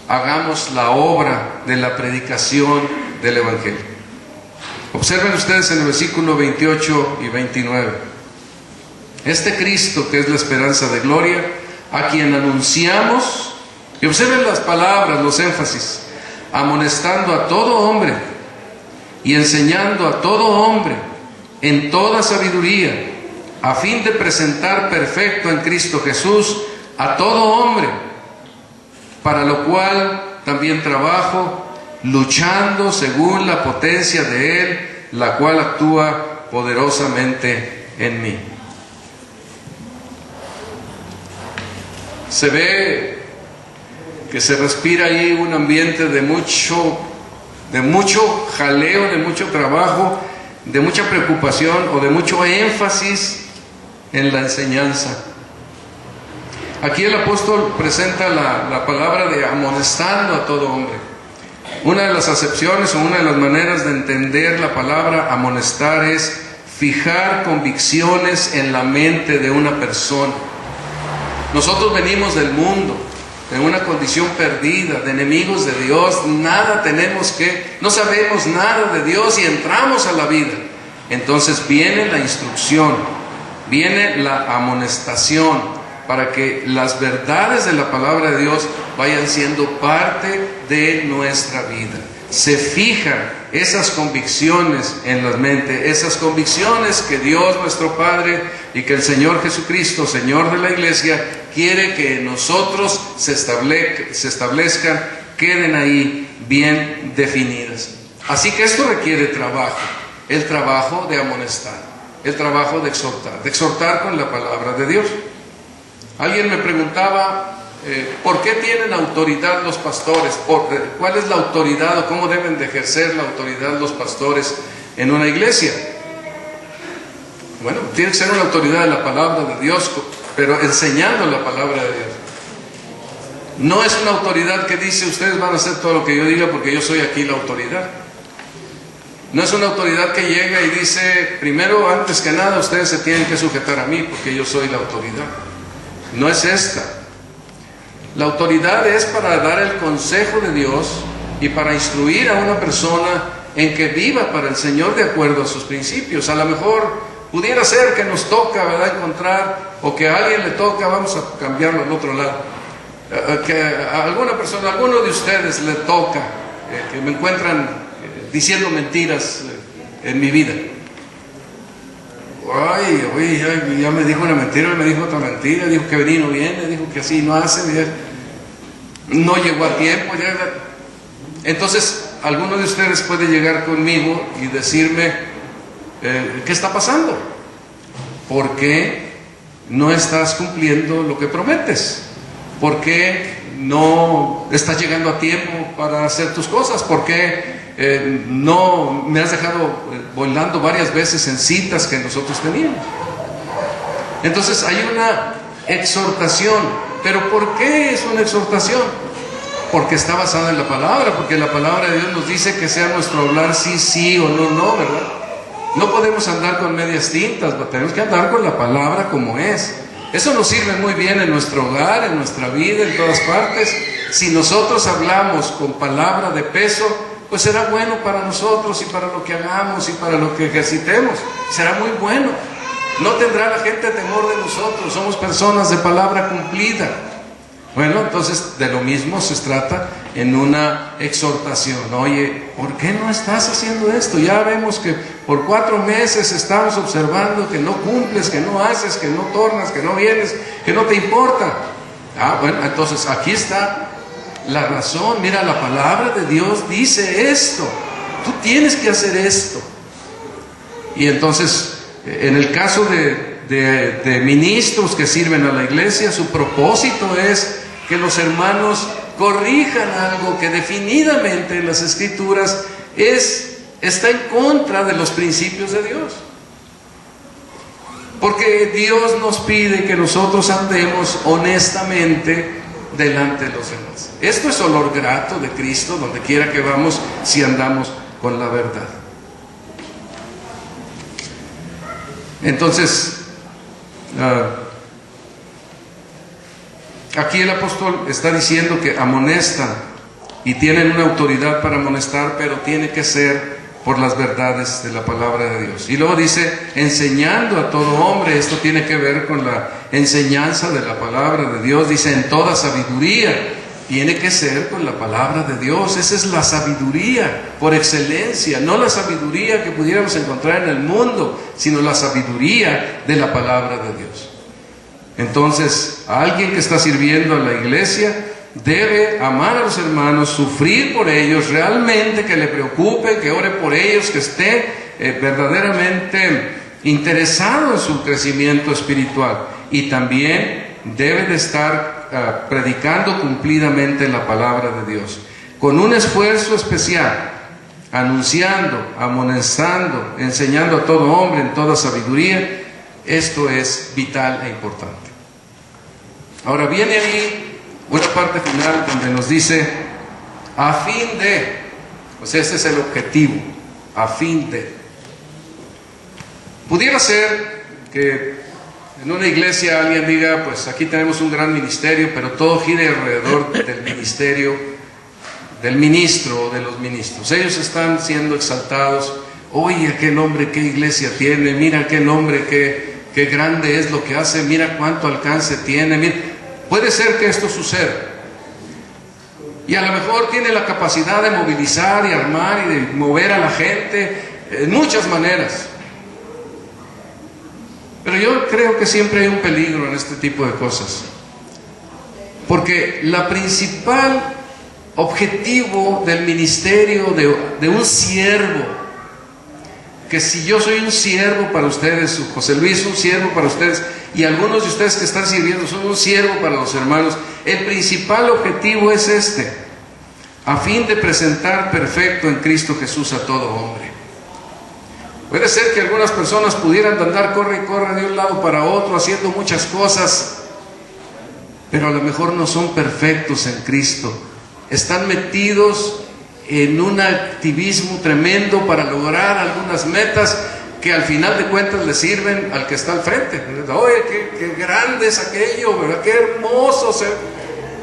hagamos la obra de la predicación del Evangelio. Observen ustedes en el versículo 28 y 29. Este Cristo, que es la esperanza de gloria, a quien anunciamos, y observen las palabras, los énfasis, amonestando a todo hombre y enseñando a todo hombre en toda sabiduría, a fin de presentar perfecto en Cristo Jesús a todo hombre, para lo cual también trabajo, luchando según la potencia de Él, la cual actúa poderosamente en mí. Se ve que se respira ahí un ambiente de mucho jaleo, de mucho trabajo, de mucha preocupación o de mucho énfasis en la enseñanza. Aquí el apóstol presenta la palabra de amonestando a todo hombre. Una de las acepciones o una de las maneras de entender la palabra amonestar es fijar convicciones en la mente de una persona. Nosotros venimos del mundo, en una condición perdida, de enemigos de Dios, no sabemos nada de Dios y entramos a la vida. Entonces viene la instrucción, viene la amonestación, para que las verdades de la palabra de Dios vayan siendo parte de nuestra vida. Se fijan esas convicciones en la mente, esas convicciones que Dios nuestro Padre y que el Señor Jesucristo, Señor de la Iglesia, quiere que nosotros se establezcan, queden ahí bien definidas. Así que esto requiere trabajo, el trabajo de amonestar, el trabajo de exhortar con la palabra de Dios. Alguien me preguntaba, ¿por qué tienen autoridad los pastores? ¿Cuál es la autoridad o cómo deben de ejercer la autoridad los pastores en una iglesia? Bueno, tiene que ser una autoridad de la palabra de Dios, pero enseñando la palabra de Dios. No es una autoridad que dice, ustedes van a hacer todo lo que yo diga porque yo soy aquí la autoridad. No es una autoridad que llega y dice, primero, antes que nada, ustedes se tienen que sujetar a mí porque yo soy la autoridad. No es esta. La autoridad es para dar el consejo de Dios y para instruir a una persona en que viva para el Señor de acuerdo a sus principios. A lo mejor pudiera ser que nos toca, ¿verdad?, encontrar, o que a alguien le toca, vamos a cambiarlo al otro lado, que a alguna persona, a alguno de ustedes le toca, que me encuentran diciendo mentiras en mi vida. Ya me dijo una mentira, me dijo otra mentira, dijo que venía y no viene, dijo que así no hace, no llegó a tiempo. Entonces, alguno de ustedes puede llegar conmigo y decirme, ¿qué está pasando? ¿Por qué no estás cumpliendo lo que prometes? ¿Por qué no estás llegando a tiempo para hacer tus cosas? ¿Por qué no me has dejado volando varias veces en citas que nosotros teníamos? Entonces hay una exhortación. ¿Pero por qué es una exhortación? Porque está basada en la palabra, porque la palabra de Dios nos dice que sea nuestro hablar sí, sí o no, no, ¿verdad? No podemos andar con medias tintas, tenemos que andar con la palabra como es. Eso nos sirve muy bien en nuestro hogar, en nuestra vida, en todas partes. Si nosotros hablamos con palabra de peso, pues será bueno para nosotros y para lo que hagamos y para lo que ejercitemos. Será muy bueno. No tendrá la gente temor de nosotros. Somos personas de palabra cumplida. Bueno, entonces de lo mismo se trata en una exhortación. Oye, ¿por qué no estás haciendo esto? Ya vemos que por 4 meses estamos observando que no cumples, que no haces, que no tornas, que no vienes, que no te importa. Bueno, entonces aquí está la razón. Mira, la palabra de Dios dice esto. Tú tienes que hacer esto. Y entonces, en el caso de de ministros que sirven a la iglesia, su propósito es que los hermanos corrijan algo que definidamente en las Escrituras está en contra de los principios de Dios. Porque Dios nos pide que nosotros andemos honestamente delante de los demás. Esto es olor grato de Cristo donde quiera que vamos, si andamos con la verdad. Entonces, aquí el apóstol está diciendo que amonestan y tienen una autoridad para amonestar, pero tiene que ser por las verdades de la palabra de Dios. Y luego dice, enseñando a todo hombre. Esto tiene que ver con la enseñanza de la palabra de Dios. Dice, en toda sabiduría. Tiene que ser con la palabra de Dios. Esa es la sabiduría por excelencia, no la sabiduría que pudiéramos encontrar en el mundo, sino la sabiduría de la palabra de Dios. Entonces, alguien que está sirviendo a la iglesia debe amar a los hermanos, sufrir por ellos, realmente que le preocupe, que ore por ellos, que esté verdaderamente interesado en su crecimiento espiritual. Y también debe de estar predicando cumplidamente la palabra de Dios, con un esfuerzo especial, anunciando, amonestando, enseñando a todo hombre en toda sabiduría. Esto es vital e importante. Ahora viene ahí una parte final donde nos dice, a fin de, pues ese es el objetivo, a fin de. Pudiera ser que en una iglesia alguien diga, pues aquí tenemos un gran ministerio, pero todo gira alrededor del ministerio, del ministro o de los ministros. Ellos están siendo exaltados. Oye, aquel hombre, qué iglesia tiene, mira aquel hombre, qué grande es lo que hace, mira cuánto alcance tiene. Mira. Puede ser que esto suceda. Y a lo mejor tiene la capacidad de movilizar y armar y de mover a la gente en muchas maneras. Pero yo creo que siempre hay un peligro en este tipo de cosas. Porque la principal objetivo del ministerio de un siervo, que si yo soy un siervo para ustedes, José Luis un siervo para ustedes, y algunos de ustedes que están sirviendo son un siervo para los hermanos, el principal objetivo es este, a fin de presentar perfecto en Cristo Jesús a todo hombre. Puede ser que algunas personas pudieran andar corre y corre de un lado para otro haciendo muchas cosas, pero a lo mejor no son perfectos en Cristo. Están metidos en un activismo tremendo para lograr algunas metas que al final de cuentas le sirven al que está al frente. Oye, qué grande es aquello, ¿verdad? Qué hermoso.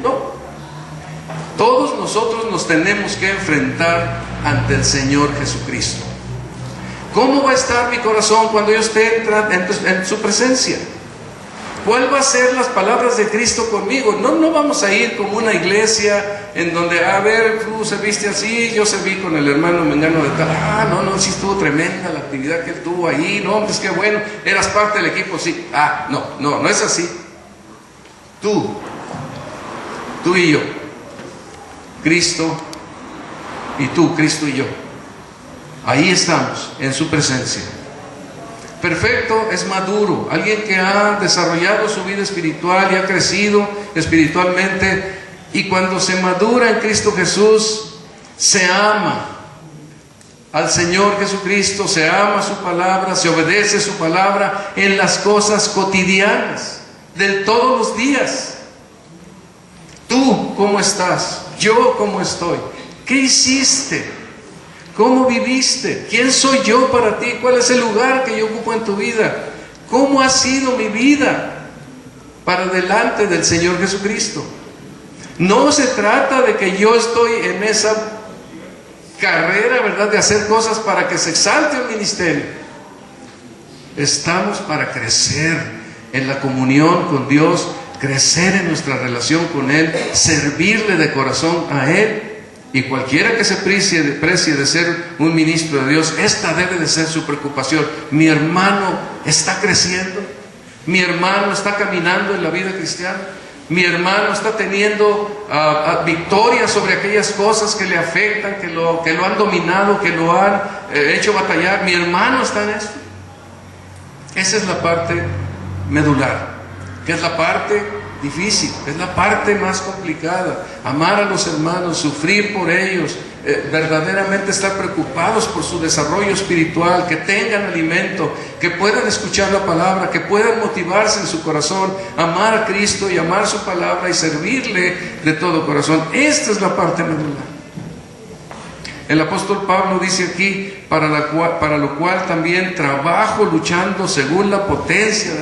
No. Todos nosotros nos tenemos que enfrentar ante el Señor Jesucristo. ¿Cómo va a estar mi corazón cuando yo esté en su presencia? ¿Cuál va a ser las palabras de Cristo conmigo? No vamos a ir como una iglesia en donde, a ver, tú serviste así, yo serví con el hermano mengano de tal. No, sí estuvo tremenda la actividad que él tuvo ahí. No, pues qué bueno, eras parte del equipo, sí. No es así. Tú y yo. Cristo y tú, Cristo y yo. Ahí estamos, en su presencia. Perfecto es maduro, alguien que ha desarrollado su vida espiritual y ha crecido espiritualmente, y cuando se madura en Cristo Jesús, se ama al Señor Jesucristo, se ama su palabra, se obedece su palabra en las cosas cotidianas, de todos los días. Tú, ¿cómo estás? Yo, ¿cómo estoy? ¿Qué hiciste? ¿Cómo viviste? ¿Quién soy yo para ti? ¿Cuál es el lugar que yo ocupo en tu vida? ¿Cómo ha sido mi vida para delante del Señor Jesucristo? No se trata de que yo estoy en esa carrera, ¿verdad?, de hacer cosas para que se exalte el ministerio. Estamos para crecer en la comunión con Dios, crecer en nuestra relación con Él, servirle de corazón a Él. Y cualquiera que se precie de ser un ministro de Dios, esta debe de ser su preocupación. Mi hermano está creciendo, mi hermano está caminando en la vida cristiana, mi hermano está teniendo victoria sobre aquellas cosas que le afectan, que lo han dominado, que lo han hecho batallar. Mi hermano está en eso. Esa es la parte medular, que es la parte difícil, es la parte más complicada. Amar a los hermanos, sufrir por ellos, verdaderamente estar preocupados por su desarrollo espiritual, que tengan alimento, que puedan escuchar la palabra, que puedan motivarse en su corazón, amar a Cristo y amar su palabra y servirle de todo corazón. Esta es la parte medular. El apóstol Pablo dice aquí, para lo cual también trabajo luchando según la potencia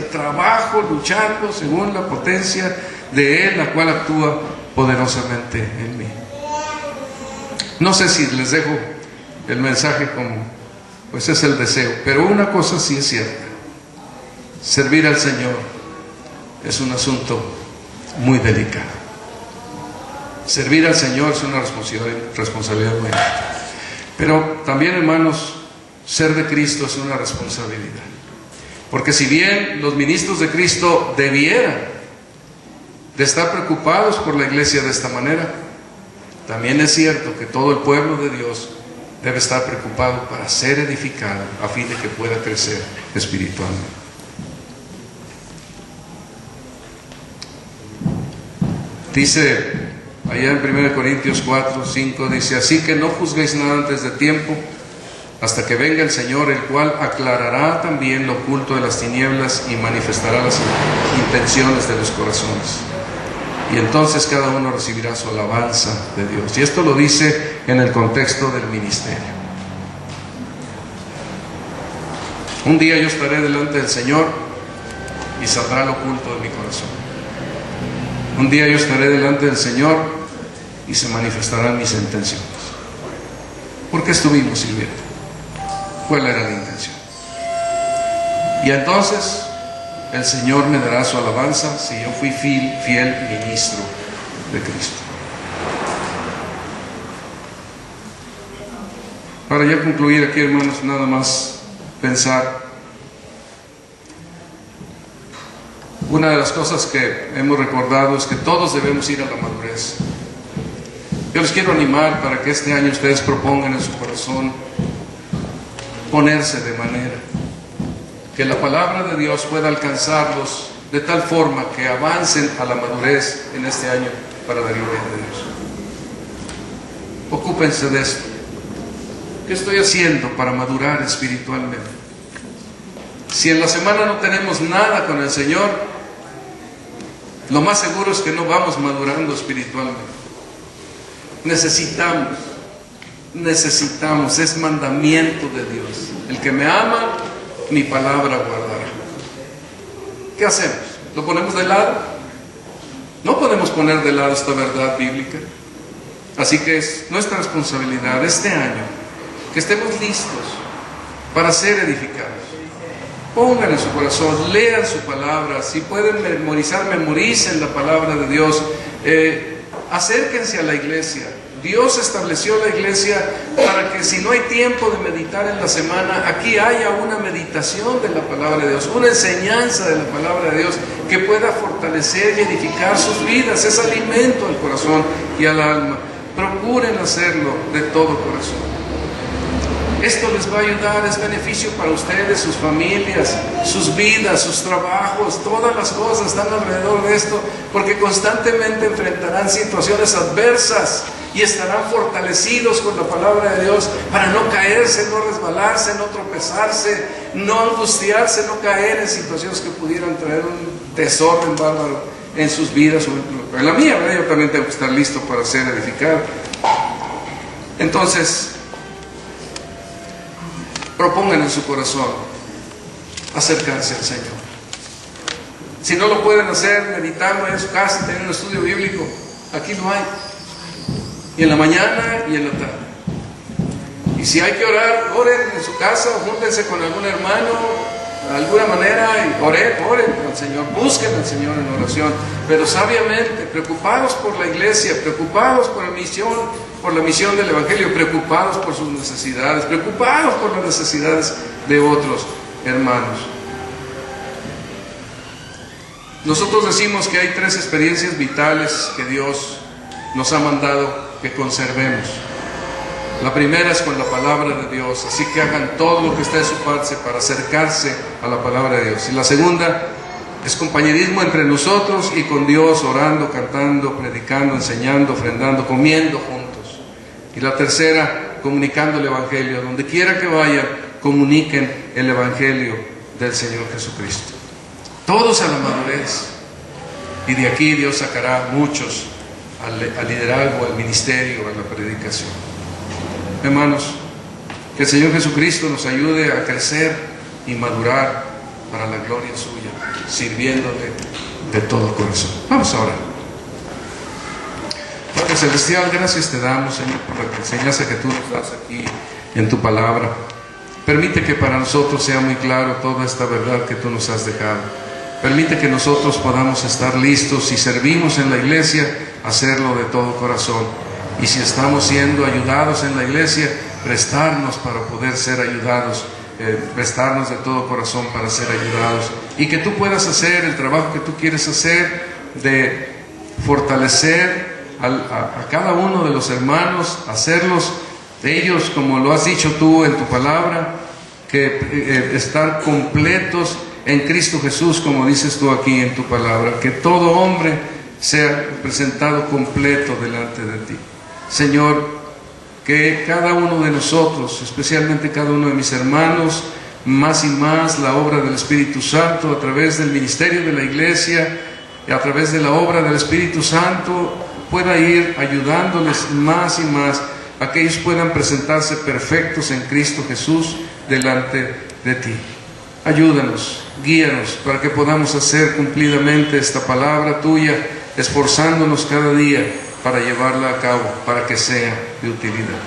de Él, la cual actúa poderosamente en mí. No sé si les dejo el mensaje como, pues es el deseo, pero una cosa sí es cierta: servir al Señor es un asunto muy delicado. Servir al Señor es una responsabilidad muy alta. Pero también, hermanos, ser de Cristo es una responsabilidad. Porque si bien los ministros de Cristo debieran de estar preocupados por la iglesia de esta manera, también es cierto que todo el pueblo de Dios debe estar preocupado para ser edificado a fin de que pueda crecer espiritualmente. Dice allá en 1 Corintios 4, 5, dice: así que no juzguéis nada antes de tiempo, hasta que venga el Señor, el cual aclarará también lo oculto de las tinieblas y manifestará las intenciones de los corazones. Y entonces cada uno recibirá su alabanza de Dios. Y esto lo dice en el contexto del ministerio. Un día yo estaré delante del Señor y saldrá lo oculto de mi corazón. Un día yo estaré delante del Señor y se manifestarán mis intenciones. ¿Por qué estuvimos sirviendo? ¿Cuál era la intención? Y entonces el Señor me dará su alabanza si yo fui fiel ministro de Cristo. Para ya concluir aquí, hermanos, nada más pensar. Una de las cosas que hemos recordado es que todos debemos ir a la madurez. Yo les quiero animar para que este año ustedes propongan en su corazón ponerse de manera que la palabra de Dios pueda alcanzarlos de tal forma que avancen a la madurez en este año para la gloria de Dios. Ocúpense de esto. ¿Qué estoy haciendo para madurar espiritualmente? Si en la semana no tenemos nada con el Señor, lo más seguro es que no vamos madurando espiritualmente. Necesitamos, es mandamiento de Dios. El que me ama, mi palabra guardará. ¿Qué hacemos? ¿Lo ponemos de lado? No podemos poner de lado esta verdad bíblica. Así que es nuestra responsabilidad este año que estemos listos para ser edificados. Pongan en su corazón, lean su palabra. Si pueden memorizar, memoricen la palabra de Dios. Acérquense a la iglesia. Dios estableció la iglesia para que si no hay tiempo de meditar en la semana, aquí haya una meditación de la palabra de Dios, una enseñanza de la palabra de Dios que pueda fortalecer y edificar sus vidas. Es alimento al corazón y al alma. Procuren hacerlo de todo corazón. Esto les va a ayudar, es beneficio para ustedes, sus familias, sus vidas, sus trabajos, todas las cosas están alrededor de esto, porque constantemente enfrentarán situaciones adversas y estarán fortalecidos con la palabra de Dios para no caerse, no resbalarse, no tropezarse, no angustiarse, no caer en situaciones que pudieran traer un desorden bárbaro en sus vidas. En la mía, ¿verdad? Yo también tengo que estar listo para ser edificado. Entonces, propongan en su corazón acercarse al Señor. Si no lo pueden hacer meditando en su casa, teniendo un estudio bíblico, aquí lo hay. Y en la mañana y en la tarde. Y si hay que orar, oren en su casa o júntense con algún hermano de alguna manera y oren al Señor, busquen al Señor en oración, pero sabiamente, preocupados por la iglesia, preocupados por la misión del Evangelio, preocupados por sus necesidades, preocupados por las necesidades de otros hermanos. Nosotros decimos que hay 3 experiencias vitales que Dios nos ha mandado que conservemos. La primera es con la palabra de Dios, así que hagan todo lo que está de su parte para acercarse a la palabra de Dios. Y la segunda Es compañerismo entre nosotros y con Dios, orando, cantando, predicando, enseñando, ofrendando, comiendo juntos. Y la tercera, comunicando el Evangelio. Donde quiera que vayan, comuniquen el Evangelio del Señor Jesucristo. Todos a la madurez. Y de aquí Dios sacará muchos al liderazgo, al ministerio, a la predicación. Hermanos, que el Señor Jesucristo nos ayude a crecer y madurar para la gloria suya, sirviéndole de todo corazón. Vamos a orar. Padre Celestial, gracias te damos, Señor, por la enseñanza que tú nos das aquí en tu palabra. Permite que para nosotros sea muy claro toda esta verdad que tú nos has dejado. Permite que nosotros podamos estar listos, si servimos en la iglesia, hacerlo de todo corazón. Y si estamos siendo ayudados en la iglesia, prestarnos para poder ser ayudados, prestarnos de todo corazón para ser ayudados. Y que tú puedas hacer el trabajo que tú quieres hacer, de fortalecer a cada uno de los hermanos, hacerlos ellos, como lo has dicho tú en tu palabra, que estar completos en Cristo Jesús, como dices tú aquí en tu palabra, que todo hombre sea presentado completo delante de ti. Señor, que cada uno de nosotros, especialmente cada uno de mis hermanos, más y más la obra del Espíritu Santo a través del ministerio de la iglesia, a través de la obra del Espíritu Santo, pueda ir ayudándoles más y más a que ellos puedan presentarse perfectos en Cristo Jesús delante de ti. Ayúdanos, guíanos para que podamos hacer cumplidamente esta palabra tuya, esforzándonos cada día para llevarla a cabo, para que sea de utilidad.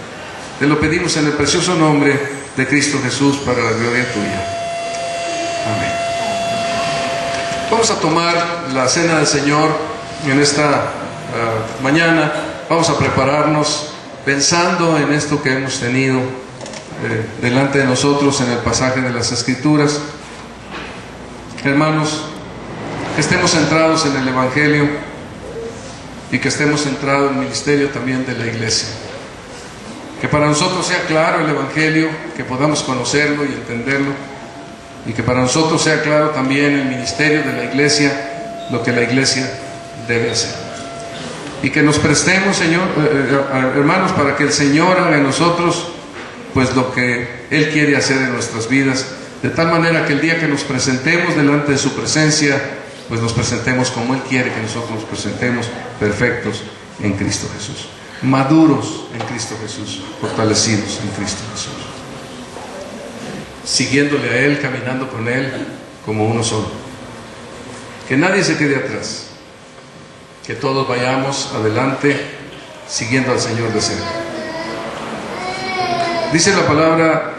Te lo pedimos en el precioso nombre de Cristo Jesús, para la gloria tuya. Amén. Vamos a tomar la cena del Señor en esta mañana. Vamos a prepararnos pensando en esto que hemos tenido delante de nosotros en el pasaje de las Escrituras. Hermanos, que estemos centrados en el Evangelio y que estemos centrados en el ministerio también de la iglesia. Que para nosotros sea claro el Evangelio, que podamos conocerlo y entenderlo, y que para nosotros sea claro también el ministerio de la iglesia, lo que la iglesia debe hacer. Y que nos prestemos, Señor, hermanos, para que el Señor haga en nosotros pues lo que Él quiere hacer en nuestras vidas, de tal manera que el día que nos presentemos delante de su presencia, pues nos presentemos como Él quiere que nosotros nos presentemos, perfectos en Cristo Jesús, maduros en Cristo Jesús, fortalecidos en Cristo Jesús, siguiéndole a Él, caminando con Él como uno solo. Que nadie se quede atrás, que todos vayamos adelante siguiendo al Señor de cerca. Dice la palabra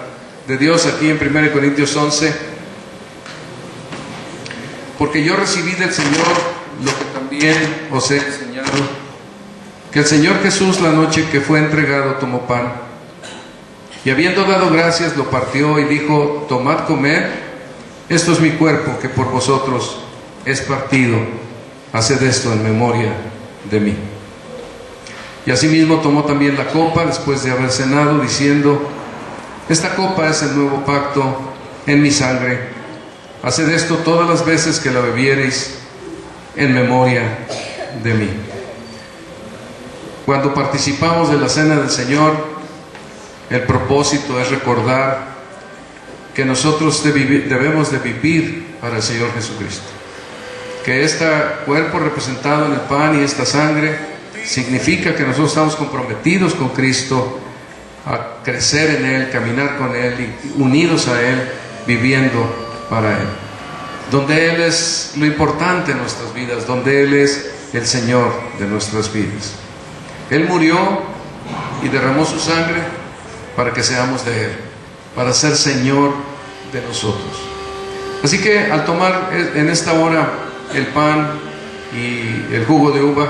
de Dios aquí en 1 Corintios 11: porque yo recibí del Señor lo que también os he enseñado, que el Señor Jesús, la noche que fue entregado, tomó pan, y habiendo dado gracias, lo partió y dijo: tomad, comed, esto es mi cuerpo que por vosotros es partido, haced esto en memoria de mí. Y asimismo tomó también la copa después de haber cenado, diciendo: esta copa es el nuevo pacto en mi sangre, haced esto todas las veces que la bebiereis en memoria de mí. Cuando participamos de la cena del Señor, el propósito es recordar que nosotros debemos de vivir para el Señor Jesucristo, que este cuerpo representado en el pan y esta sangre significa que nosotros estamos comprometidos con Cristo a crecer en Él, caminar con Él y unidos a Él, viviendo para Él, donde Él es lo importante en nuestras vidas, donde Él es el Señor de nuestras vidas. Él murió y derramó su sangre para que seamos de Él, para ser Señor de nosotros. Así que al tomar en esta hora el pan y el jugo de uva,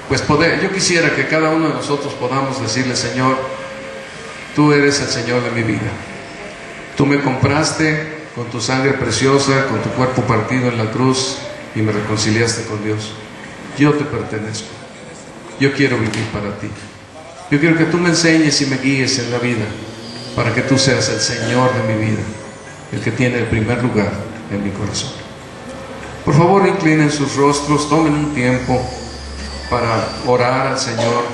pues yo quisiera que cada uno de nosotros podamos decirle: Señor, tú eres el Señor de mi vida. Tú me compraste con tu sangre preciosa, con tu cuerpo partido en la cruz, y me reconciliaste con Dios. Yo te pertenezco. Yo quiero vivir para ti. Yo quiero que tú me enseñes y me guíes en la vida, para que tú seas el Señor de mi vida, el que tiene el primer lugar en mi corazón. Por favor, inclinen sus rostros, tomen un tiempo para orar al Señor.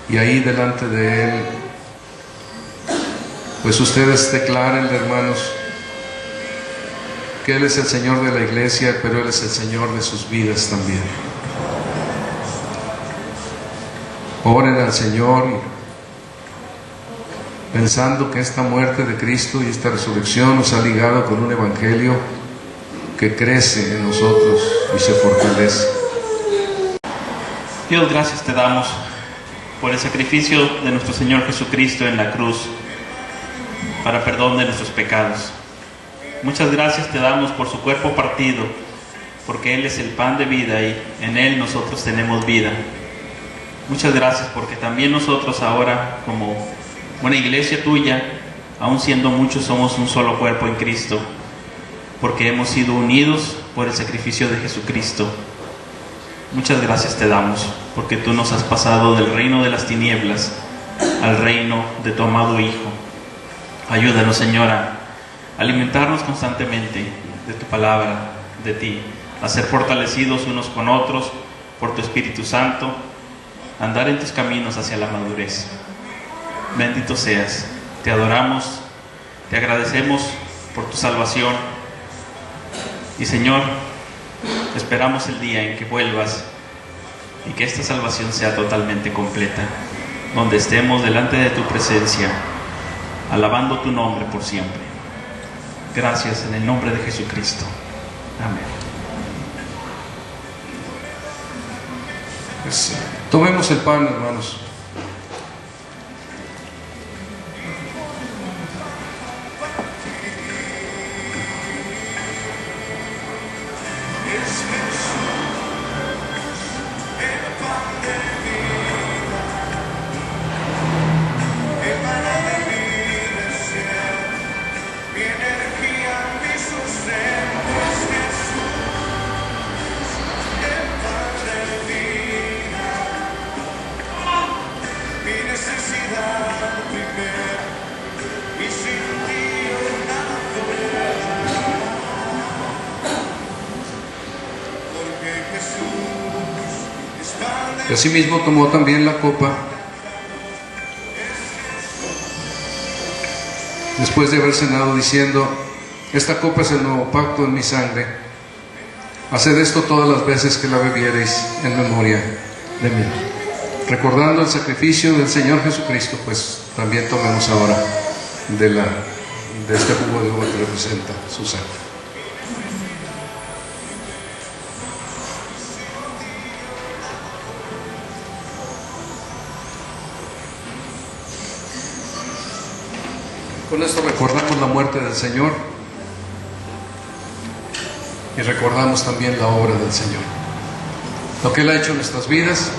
Y ahí delante de Él, pues ustedes declaren, hermanos, que Él es el Señor de la iglesia, pero Él es el Señor de sus vidas también. Oren al Señor, pensando que esta muerte de Cristo y esta resurrección nos ha ligado con un evangelio que crece en nosotros y se fortalece. Dios, gracias te damos por el sacrificio de nuestro Señor Jesucristo en la cruz para perdón de nuestros pecados. Muchas gracias te damos por su cuerpo partido, porque Él es el pan de vida y en Él nosotros tenemos vida. Muchas gracias porque también nosotros ahora, como una iglesia tuya, aun siendo muchos, somos un solo cuerpo en Cristo, porque hemos sido unidos por el sacrificio de Jesucristo. Muchas gracias te damos, porque tú nos has pasado del reino de las tinieblas al reino de tu amado Hijo. Ayúdanos, Señora, a alimentarnos constantemente de tu palabra, de ti, a ser fortalecidos unos con otros por tu Espíritu Santo, andar en tus caminos hacia la madurez. Bendito seas, te adoramos, te agradecemos por tu salvación y, Señor, esperamos el día en que vuelvas y que esta salvación sea totalmente completa, donde estemos delante de tu presencia, alabando tu nombre por siempre. Gracias en el nombre de Jesucristo. Amén. Pues, tomemos el pan, hermanos. Y asimismo tomó también la copa, después de haber cenado, diciendo: esta copa es el nuevo pacto en mi sangre. Haced esto todas las veces que la bebiereis en memoria de mí. Recordando el sacrificio del Señor Jesucristo, pues también tomemos ahora de este jugo de uva que representa su sangre. Con esto recordamos la muerte del Señor y recordamos también la obra del Señor, lo que Él ha hecho en nuestras vidas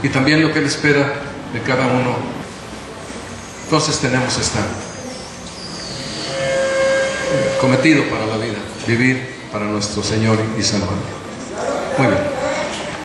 y también lo que Él espera de cada uno. Entonces tenemos este cometido para la vida, vivir para nuestro Señor y Salvador. Muy bien.